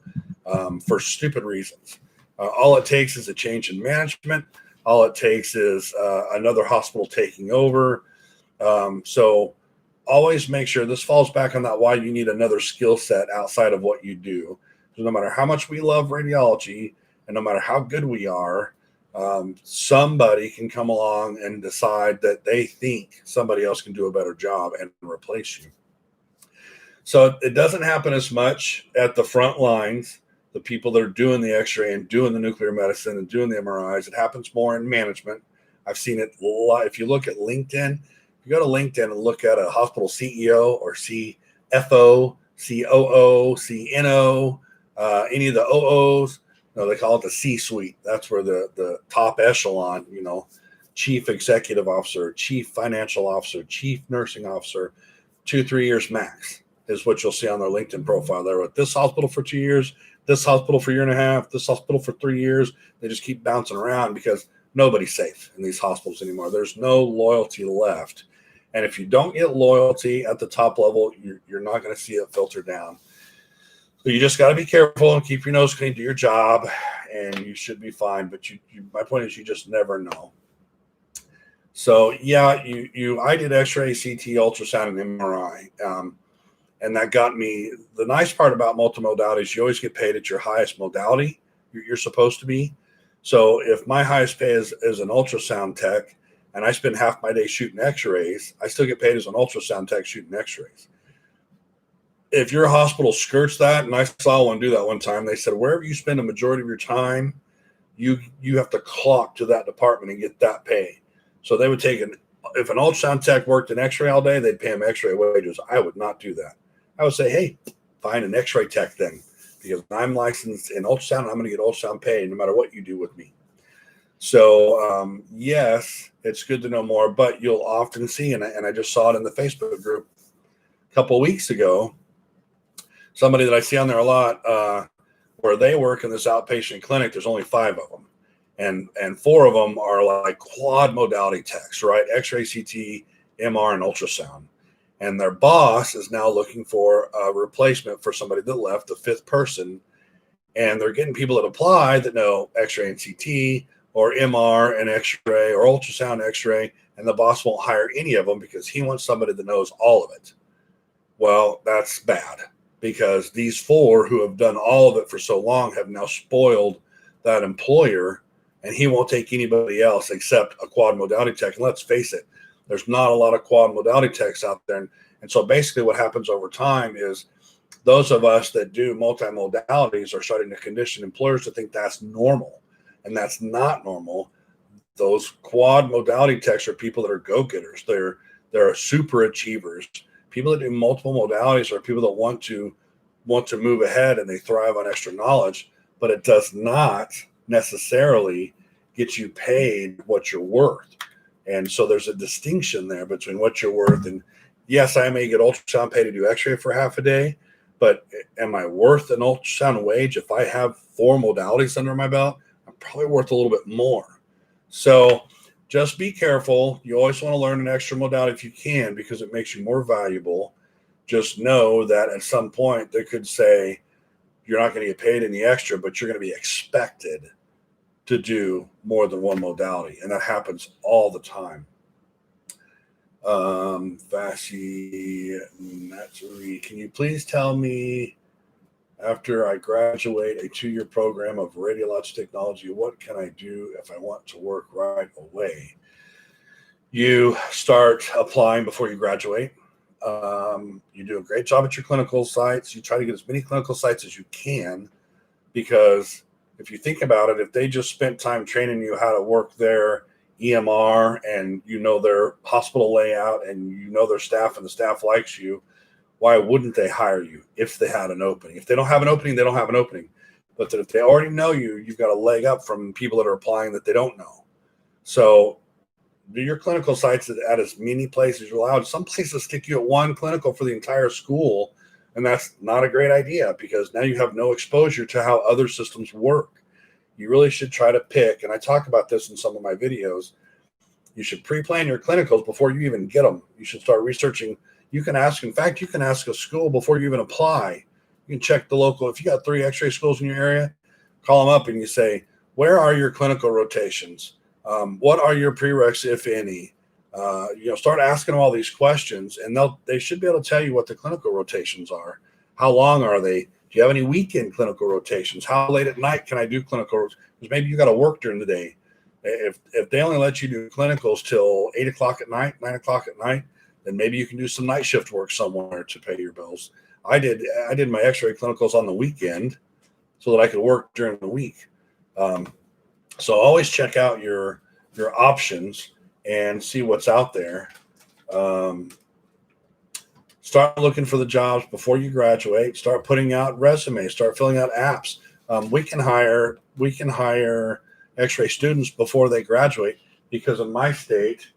for stupid reasons. All it takes is a change in management. All it takes is another hospital taking over. So always make sure this falls back on that why you need another skill set outside of what you do. So no matter how much we love radiology and no matter how good we are, somebody can come along and decide that they think somebody else can do a better job and replace you. So it doesn't happen as much at the front lines, the people that are doing the x-ray and doing the nuclear medicine and doing the MRIs. It happens more in management. I've seen it a lot. If you look at LinkedIn, if you go to LinkedIn and look at a hospital CEO or CFO, COO, CNO, any of the OOs, they call it the C-suite. That's where the top echelon, chief executive officer, chief financial officer, chief nursing officer, 2-3 years max is what you'll see on their LinkedIn profile. They're at this hospital for 2 years, this hospital for 1.5 years, this hospital for 3 years. They just keep bouncing around because nobody's safe in these hospitals anymore. There's no loyalty left. And if you don't get loyalty at the top level, you're not going to see it filter down. So you just got to be careful and keep your nose clean, do your job, and you should be fine. But my point is, you just never know. So yeah, I did X-ray, CT, ultrasound, and MRI, and that got me. The nice part about multimodality is you always get paid at your highest modality you're supposed to be. So if my highest pay is an ultrasound tech, and I spend half my day shooting X-rays, I still get paid as an ultrasound tech shooting X-rays. If your hospital skirts that, and I saw one do that one time, they said wherever you spend a majority of your time, you have to clock to that department and get that pay. So they would take if an ultrasound tech worked in X-ray all day, they'd pay him X-ray wages. I would not do that. I would say, hey, find an X-ray tech then, because I'm licensed in ultrasound and I'm going to get ultrasound pay no matter what you do with me. So yes, it's good to know more, but you'll often see, and I just saw it in the Facebook group a couple of weeks ago, somebody that I see on there a lot, where they work in this outpatient clinic, there's only 5 of them. And 4 of them are like quad modality techs, right? X-ray, CT, MR, and ultrasound. And their boss is now looking for a replacement for somebody that left, the 5th person. And they're getting people that apply that know X-ray and CT or MR and X-ray or ultrasound X-ray. And the boss won't hire any of them because he wants somebody that knows all of it. Well, that's bad, because these 4 who have done all of it for so long have now spoiled that employer, and he won't take anybody else except a quad modality tech. And let's face it, there's not a lot of quad modality techs out there. And so basically what happens over time is those of us that do multimodalities are starting to condition employers to think that's normal, and that's not normal. Those quad modality techs are people that are go-getters. There are super achievers. People that do multiple modalities are people that want to move ahead and they thrive on extra knowledge, but it does not necessarily get you paid what you're worth. And so there's a distinction there between what you're worth. And yes, I may get ultrasound pay to do x-ray for half a day, but am I worth an ultrasound wage? If I have 4 modalities under my belt, I'm probably worth a little bit more. So just be careful. You always want to learn an extra modality if you can, because it makes you more valuable. Just know that at some point they could say you're not going to get paid any extra, but you're going to be expected to do more than one modality. And that happens all the time. Vasi Natsuri, can you please tell me, after I graduate a 2-year program of radiology technology, what can I do if I want to work right away? You start applying before you graduate. You do a great job at your clinical sites. You try to get as many clinical sites as you can, because if you think about it, if they just spent time training you how to work their EMR and you know their hospital layout and you know their staff and the staff likes you, why wouldn't they hire you if they had an opening? If they don't have an opening, they don't have an opening. But if they already know you, you've got a leg up from people that are applying that they don't know. So do your clinical sites at as many places as you're allowed. Some places stick you at one clinical for the entire school, and that's not a great idea, because now you have no exposure to how other systems work. You really should try to pick, and I talk about this in some of my videos, you should pre-plan your clinicals before you even get them. You should start researching. You can ask a school before you even apply. You can check the local, if you got 3 x-ray schools in your area, call them up and you say, where are your clinical rotations? What are your prereqs, if any? Start asking them all these questions, and they should be able to tell you what the clinical rotations are. How long are they? Do you have any weekend clinical rotations? How late at night can I do clinical? Because maybe you got to work during the day. If they only let you do clinicals till 8 o'clock at night, 9 o'clock at night, then maybe you can do some night shift work somewhere to pay your bills. I did my x-ray clinicals on the weekend so that I could work during the week. So always check out your options and see what's out there. Start looking for the jobs before you graduate. Start putting out resumes. Start filling out apps. We can hire x-ray students before they graduate, because in my state,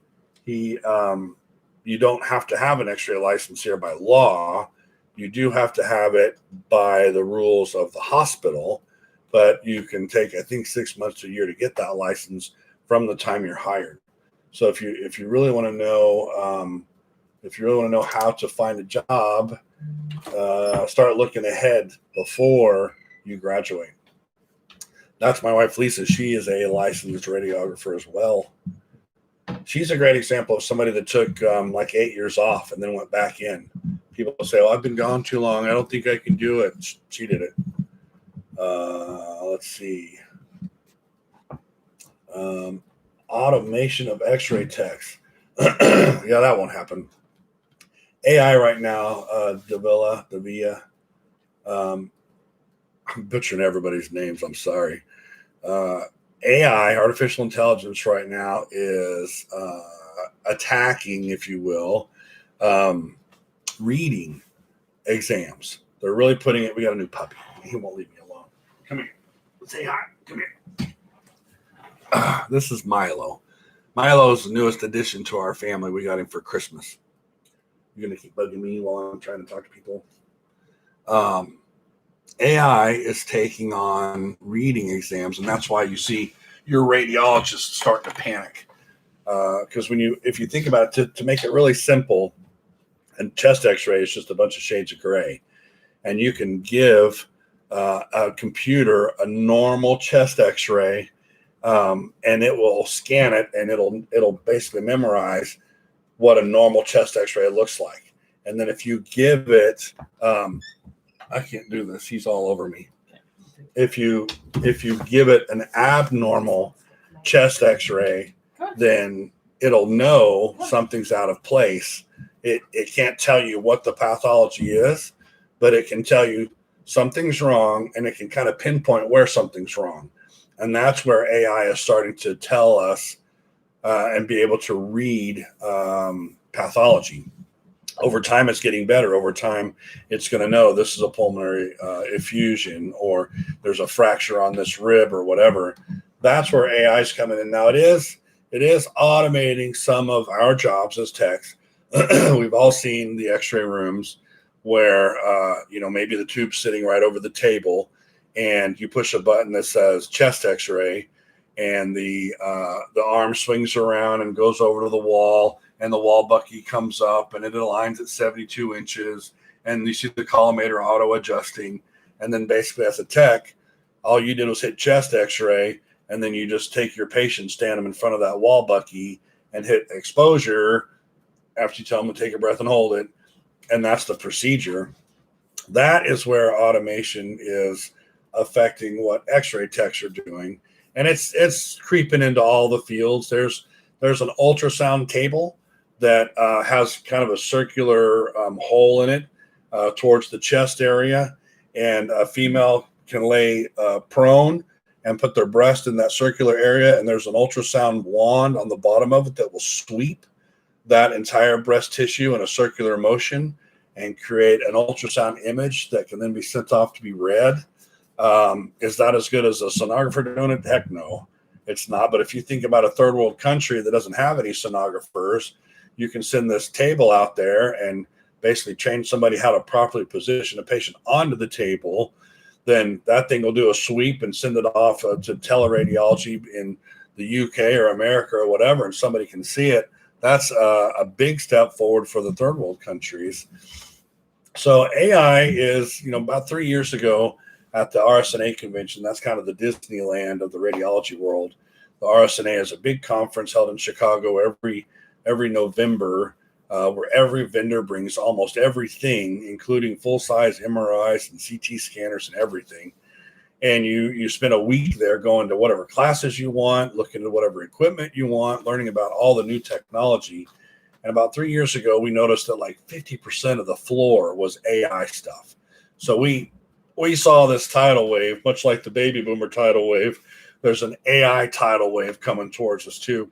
you don't have to have an x-ray license here by law. You do have to have it by the rules of the hospital, but you can take, I think, 6 months to a year to get that license from the time you're hired. So if you really want to know, how to find a job, start looking ahead before you graduate. That's my wife, Lisa. She is a licensed radiographer as well. She's a great example of somebody that took like 8 years off and then went back in. People say, well, I've been gone too long. I don't think I can do it. She did it. Let's see. Automation of x-ray techs. Yeah, that won't happen. AI right now, Davia. I'm butchering everybody's names. I'm sorry. AI, artificial intelligence, right now is attacking, if you will, reading exams. They're really putting it. We got a new puppy. He won't leave me alone. Come here. Say hi. Come here. This is Milo. Milo's the newest addition to our family. We got him for Christmas. You're going to keep bugging me while I'm trying to talk to people. AI is taking on reading exams, and that's why you see your radiologists starting to panic. Because if you think about it, to make it really simple, and chest x-ray is just a bunch of shades of gray, and you can give a computer a normal chest x-ray, and it will scan it, and it'll basically memorize what a normal chest x-ray looks like. And then if you give it, I can't do this, he's all over me. If you give it an abnormal chest x-ray, then it'll know something's out of place. It can't tell you what the pathology is, but it can tell you something's wrong, and it can kind of pinpoint where something's wrong. And that's where AI is starting to tell us and be able to read pathology. Over time, it's getting better. Over time, it's going to know this is a pulmonary effusion, or there's a fracture on this rib or whatever. That's where AI is coming in. Now, it is automating some of our jobs as techs. We've all seen the x-ray rooms where, maybe the tube's sitting right over the table, and you push a button that says chest x-ray, and the arm swings around and goes over to the wall, and the wall bucky comes up and it aligns at 72 inches, and you see the collimator auto adjusting. And then basically as a tech, all you did was hit chest x-ray, and then you just take your patient, stand them in front of that wall bucky, and hit exposure after you tell them to take a breath and hold it. And that's the procedure. That is where automation is affecting what x-ray techs are doing. And it's creeping into all the fields. There's an ultrasound table that has kind of a circular hole in it towards the chest area, and a female can lay prone and put their breast in that circular area, and there's an ultrasound wand on the bottom of it that will sweep that entire breast tissue in a circular motion and create an ultrasound image that can then be sent off to be read. Is that as good as a sonographer doing it? Heck no, it's not. But if you think about a third world country that doesn't have any sonographers, you can send this table out there and basically train somebody how to properly position a patient onto the table. Then that thing will do a sweep and send it off to teleradiology in the UK or America or whatever, and somebody can see it. That's a big step forward for the third world countries. So AI is, about 3 years ago at the RSNA convention, that's kind of the Disneyland of the radiology world. The RSNA is a big conference held in Chicago every November, where every vendor brings almost everything, including full-size MRIs and CT scanners and everything. And you spend a week there going to whatever classes you want, looking at whatever equipment you want, learning about all the new technology. And about 3 years ago, we noticed that like 50% of the floor was AI stuff. So we saw this tidal wave, much like the baby boomer tidal wave. There's an AI tidal wave coming towards us too.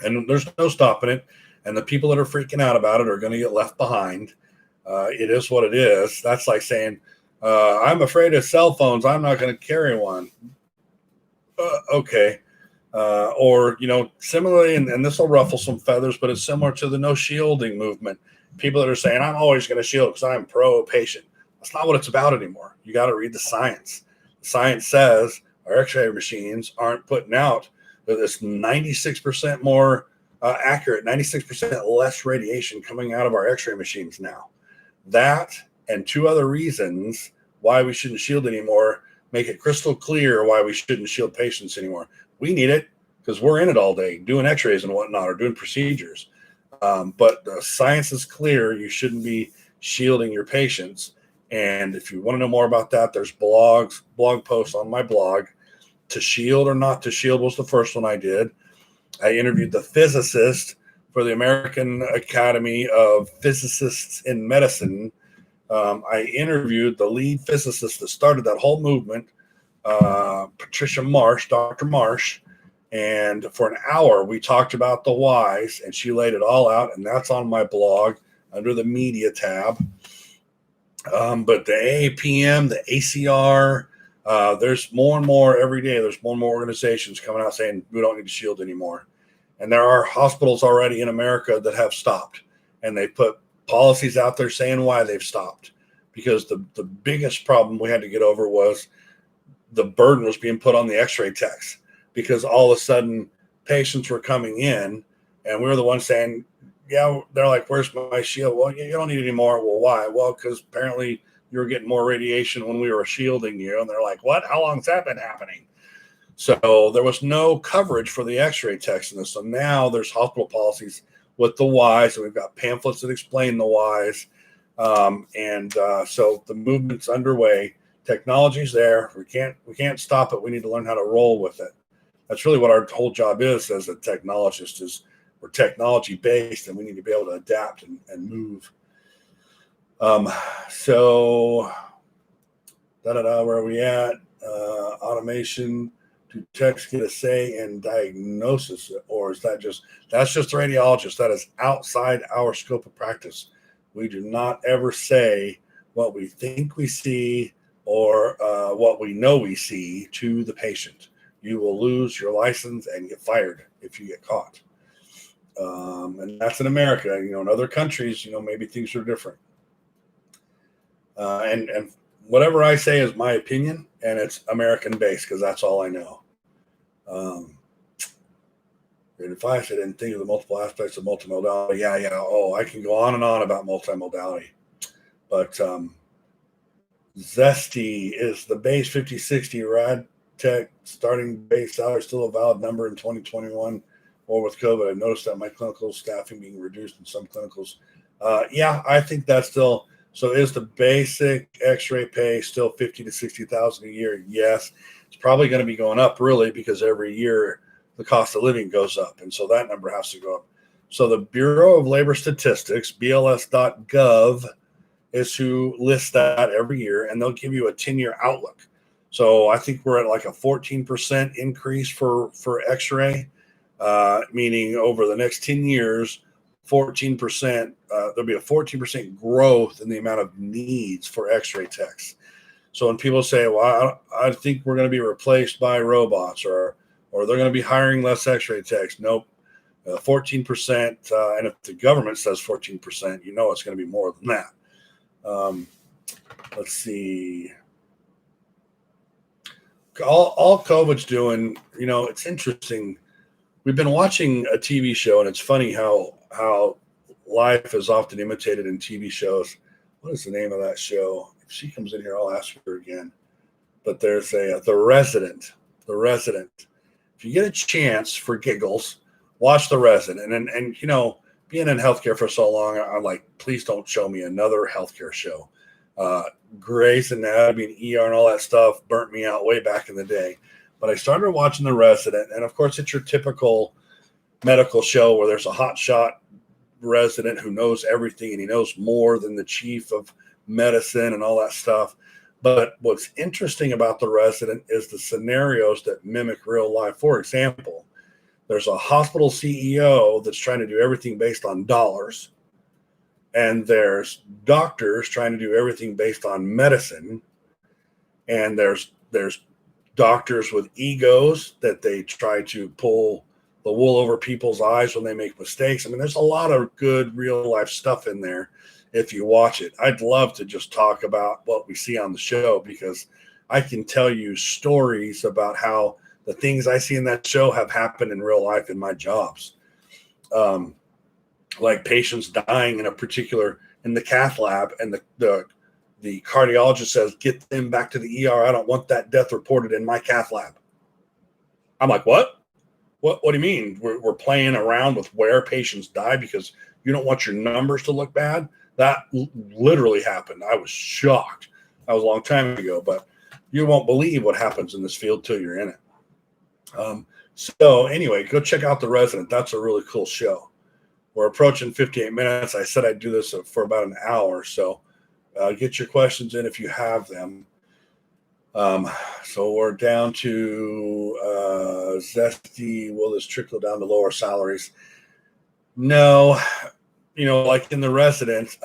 And there's no stopping it. And the people that are freaking out about it are going to get left behind. It is what it is. That's like saying, I'm afraid of cell phones, I'm not going to carry one. Okay. Or, similarly, and this will ruffle some feathers, but it's similar to the no shielding movement. People that are saying, I'm always going to shield because I'm pro-patient. That's not what it's about anymore. You got to read the science. The science says our x-ray machines aren't putting out this 96% more accurate, 96% less radiation coming out of our x-ray machines now. That and two other reasons why we shouldn't shield anymore make it crystal clear why we shouldn't shield patients anymore. We need it because we're in it all day doing x-rays and whatnot, or doing procedures. But the science is clear. You shouldn't be shielding your patients. And if you want to know more about that, there's blog posts on my blog. To shield or not to shield was the first one I did. I interviewed the physicist for the American Academy of Physicists in Medicine. I interviewed the lead physicist that started that whole movement, Dr. Marsh, and for an hour we talked about the whys, and she laid it all out, and that's on my blog under the media tab. But the AAPM, the ACR, there's more and more every day. There's more and more organizations coming out saying we don't need to shield anymore. And there are hospitals already in America that have stopped, and they put policies out there saying why they've stopped. Because the biggest problem we had to get over was the burden was being put on the x-ray techs, because all of a sudden patients were coming in and we were the ones saying, yeah, they're like, where's my shield? Well, you don't need any more. Well, why? Well, because apparently you were getting more radiation when we were shielding you. And they're like, what? How long has that been happening? So there was no coverage for the x-ray techs in this. So now there's hospital policies with the whys, and we've got pamphlets that explain the whys. So the movement's underway. Technology's there. We can't stop it. We need to learn how to roll with it. That's really what our whole job is as a technologist. Is we're technology based, and we need to be able to adapt and move. Where are we at? Automation, Do techs get a say in diagnosis, or is that's just the radiologist? That is outside our scope of practice. We do not ever say what we think we see or what we know we see to the patient. You will lose your license and get fired if you get caught. And that's in America. In other countries, maybe things are different. And whatever I say is my opinion, and it's American based because that's all I know. If I didn't think of the multiple aspects of multimodality, yeah. Oh, I can go on and on about multimodality, but Zesty is the base 50-60 rad tech starting base salary still a valid number in 2021 or with COVID? I noticed that my clinical staffing being reduced in some clinicals. Yeah, I think that's still. So is the basic X-ray pay still 50 to 60,000 a year? Yes, it's probably going to be going up really because every year the cost of living goes up, and so that number has to go up. So the Bureau of Labor Statistics, BLS.gov, is who lists that every year, and they'll give you a 10-year outlook. So I think we're at like a 14% increase for X-ray, meaning over the next 10 years. 14%, there'll be a 14% growth in the amount of needs for X-ray techs. So when people say, well, I think we're going to be replaced by robots or they're going to be hiring less X-ray techs. Nope. 14%. And if the government says 14%, it's going to be more than that. Let's see. All COVID's doing, it's interesting. We've been watching a TV show, and it's funny how life is often imitated in TV shows. What is the name of that show? If she comes in here, I'll ask her again. But there's The Resident. The Resident. If you get a chance for giggles, watch The Resident. And being in healthcare for so long, I'm like, please don't show me another healthcare show. Grey's Anatomy and ER and all that stuff burnt me out way back in the day. But I started watching The Resident, and of course, it's your typical medical show where there's a hotshot resident who knows everything, and he knows more than the chief of medicine and all that stuff. But what's interesting about The Resident is the scenarios that mimic real life. For example, there's a hospital CEO that's trying to do everything based on dollars, and there's doctors trying to do everything based on medicine, and there's doctors with egos that they try to pull the wool over people's eyes when they make mistakes. I mean, there's a lot of good real life stuff in there if you watch it. I'd love to just talk about what we see on the show because I can tell you stories about how the things I see in that show have happened in real life in my jobs. Like patients dying in the cath lab, and the cardiologist says, get them back to the ER. I don't want that death reported in my cath lab. I'm like, what? What do you mean? We're playing around with where patients die because you don't want your numbers to look bad? That literally happened. I was shocked. That was a long time ago, but you won't believe what happens in this field till you're in it. So anyway, go check out The Resident. That's a really cool show. We're approaching 58 minutes. I said I'd do this for about an hour, so get your questions in if you have them. So we're down to Zesty. Will this trickle down to lower salaries? No. Like in The Resident,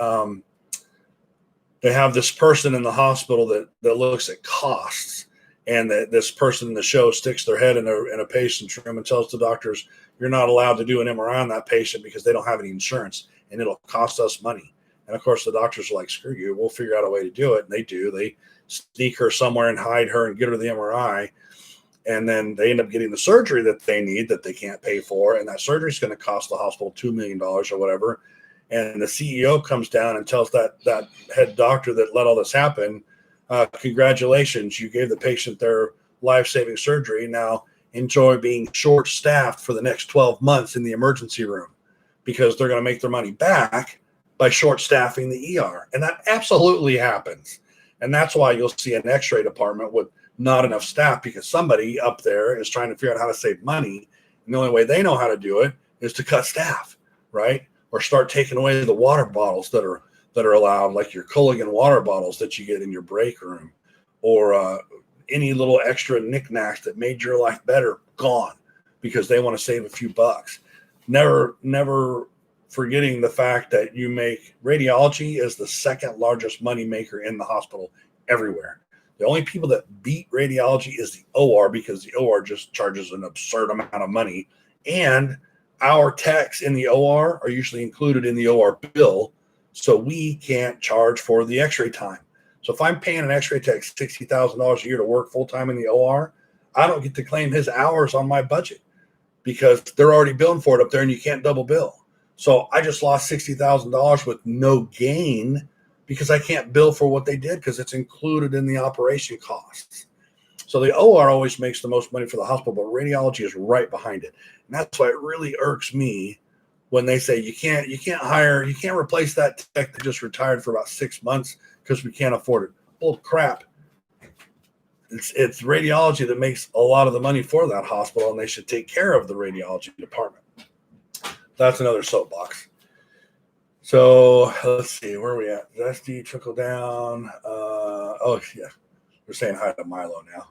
they have this person in the hospital that looks at costs. And this person in the show sticks their head in a patient's room and tells the doctors, you're not allowed to do an MRI on that patient because they don't have any insurance and it'll cost us money. And of course, the doctors are like, screw you, we'll figure out a way to do it. And they do. They sneak her somewhere and hide her and get her the MRI. And then they end up getting the surgery that they need that they can't pay for. And that surgery is going to cost the hospital $2 million or whatever. And the CEO comes down and tells that head doctor that let all this happen, congratulations, you gave the patient their life-saving surgery. Now enjoy being short-staffed for the next 12 months in the emergency room because they're going to make their money back by short-staffing the ER. And that absolutely happens. And that's why you'll see an X-ray department with not enough staff because somebody up there is trying to figure out how to save money. And the only way they know how to do it is to cut staff, right? Or start taking away the water bottles that are allowed, like your Culligan water bottles that you get in your break room, or any little extra knickknacks that made your life better, gone, because they want to save a few bucks. Never forgetting the fact that radiology is the second largest money maker in the hospital everywhere. The only people that beat radiology is the OR, because the OR just charges an absurd amount of money. And our techs in the OR are usually included in the OR bill, so we can't charge for the x-ray time. So if I'm paying an x-ray tech $60,000 a year to work full-time in the OR, I don't get to claim his hours on my budget because they're already billing for it up there, and you can't double bill. So I just lost $60,000 with no gain because I can't bill for what they did because it's included in the operation costs. So the OR always makes the most money for the hospital, but radiology is right behind it. And that's why it really irks me when they say you can't replace that tech that just retired for about 6 months because we can't afford it. Well, crap. It's radiology that makes a lot of the money for that hospital, and they should take care of the radiology department. That's another soapbox. So let's see, where are we at? SD trickle down. Oh yeah, we're saying hi to Milo now.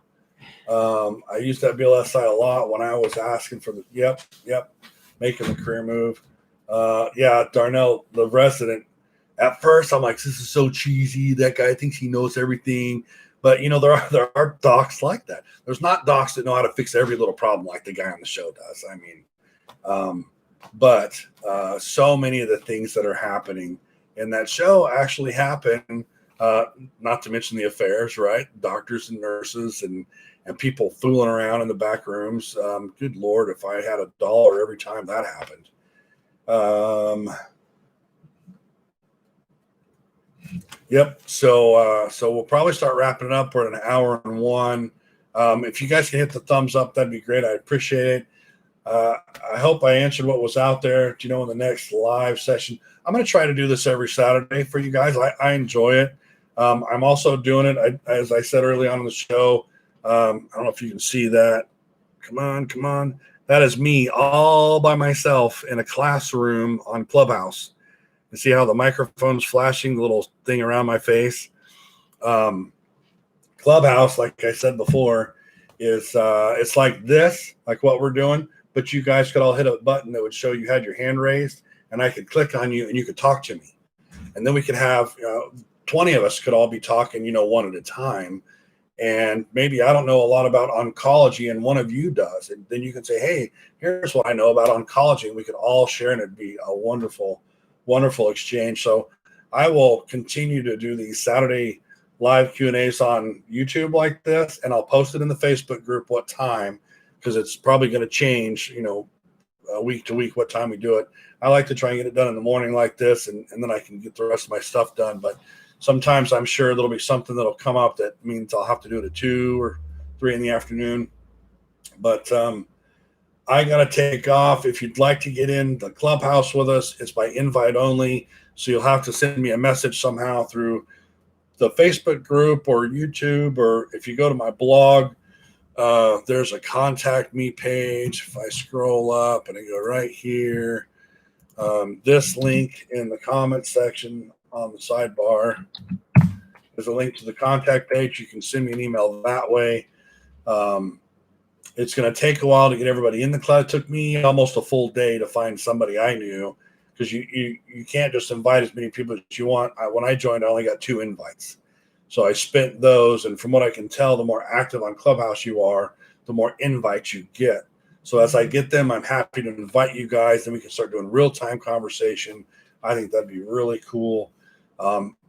I used that BLSI a lot when I was asking for making the career move. Yeah, Darnell, the resident. At first, I'm like, this is so cheesy. That guy thinks he knows everything. But, there are docs like that. There's not docs that know how to fix every little problem like the guy on the show does. I mean, but so many of the things that are happening in that show actually happen, not to mention the affairs, right? Doctors and nurses and people fooling around in the back rooms. Good Lord, if I had $1 every time that happened. Yep. So we'll probably start wrapping it up. We're at an hour and one. If you guys can hit the thumbs up, that'd be great. I appreciate it. I hope I answered what was out there. In the next live session, I'm going to try to do this every Saturday for you guys. I enjoy it. I'm also doing it, as I said early on in the show. I don't know if you can see that. Come on. That is me all by myself in a classroom on Clubhouse. You see how the microphone's flashing, the little thing around my face. Clubhouse, like I said before, is it's like this, like what we're doing, but you guys could all hit a button that would show you had your hand raised, and I could click on you, and you could talk to me. And then we could have 20 of us could all be talking, one at a time. And maybe I don't know a lot about oncology, and one of you does. And then you can say, hey, here's what I know about oncology. And we could all share, and it'd be a wonderful, wonderful exchange. So I will continue to do these Saturday live Q&As on YouTube like this, and I'll post it in the Facebook group what time, because it's probably going to change, week to week what time we do it. I like to try and get it done in the morning like this, and then I can get the rest of my stuff done. But sometimes I'm sure there'll be something that'll come up that means I'll have to do it at 2 or 3 in the afternoon. But I got to take off. If you'd like to get in the Clubhouse with us, it's by invite only. So you'll have to send me a message somehow through the Facebook group or YouTube, or if you go to my blog, there's a contact me page. If I scroll up and I go right here, this link in the comment section on the sidebar, there's a link to the contact page. You can send me an email that way. It's going to take a while to get everybody in the class. It took me almost a full day to find somebody I knew, because you can't just invite as many people as you want. When I joined, I only got 2 invites. So I spent those, and from what I can tell, the more active on Clubhouse you are, the more invites you get. So as I get them, I'm happy to invite you guys, and we can start doing real-time conversation. I think that'd be really cool.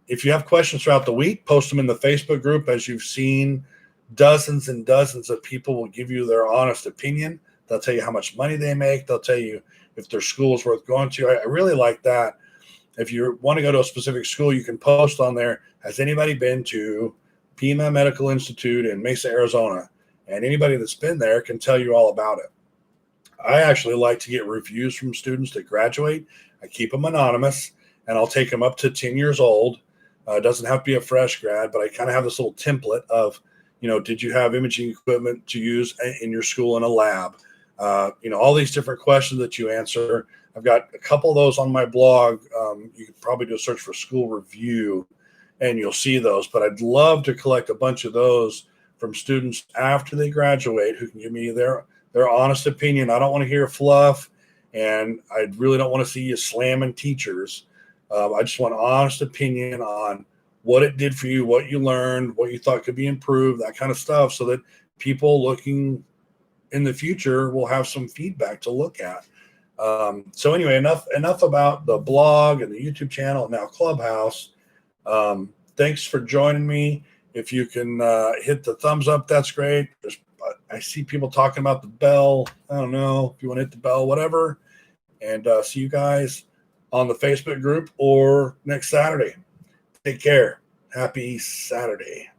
If you have questions throughout the week, post them in the Facebook group. As you've seen, dozens and dozens of people will give you their honest opinion. They'll tell you how much money they make. They'll tell you if their school is worth going to. I really like that. If you want to go to a specific school, you can post on there, has anybody been to Pima Medical Institute in Mesa, Arizona? And anybody that's been there can tell you all about it. I actually like to get reviews from students that graduate. I keep them anonymous, and I'll take them up to 10 years old. It doesn't have to be a fresh grad, but I kind of have this little template of, did you have imaging equipment to use in your school in a lab? All these different questions that you answer. I've got a couple of those on my blog. You could probably do a search for school review, and you'll see those. But I'd love to collect a bunch of those from students after they graduate who can give me their honest opinion. I don't want to hear fluff, and I really don't want to see you slamming teachers. I just want honest opinion on what it did for you, what you learned, what you thought could be improved, that kind of stuff, so that people looking in the future will have some feedback to look at. So anyway, enough about the blog and the YouTube channel and now Clubhouse. Thanks for joining me. If you can hit the thumbs up, that's great. I see people talking about the bell. I don't know if you want to hit the bell, whatever. And see you guys on the Facebook group or next Saturday. Take care. Happy Saturday.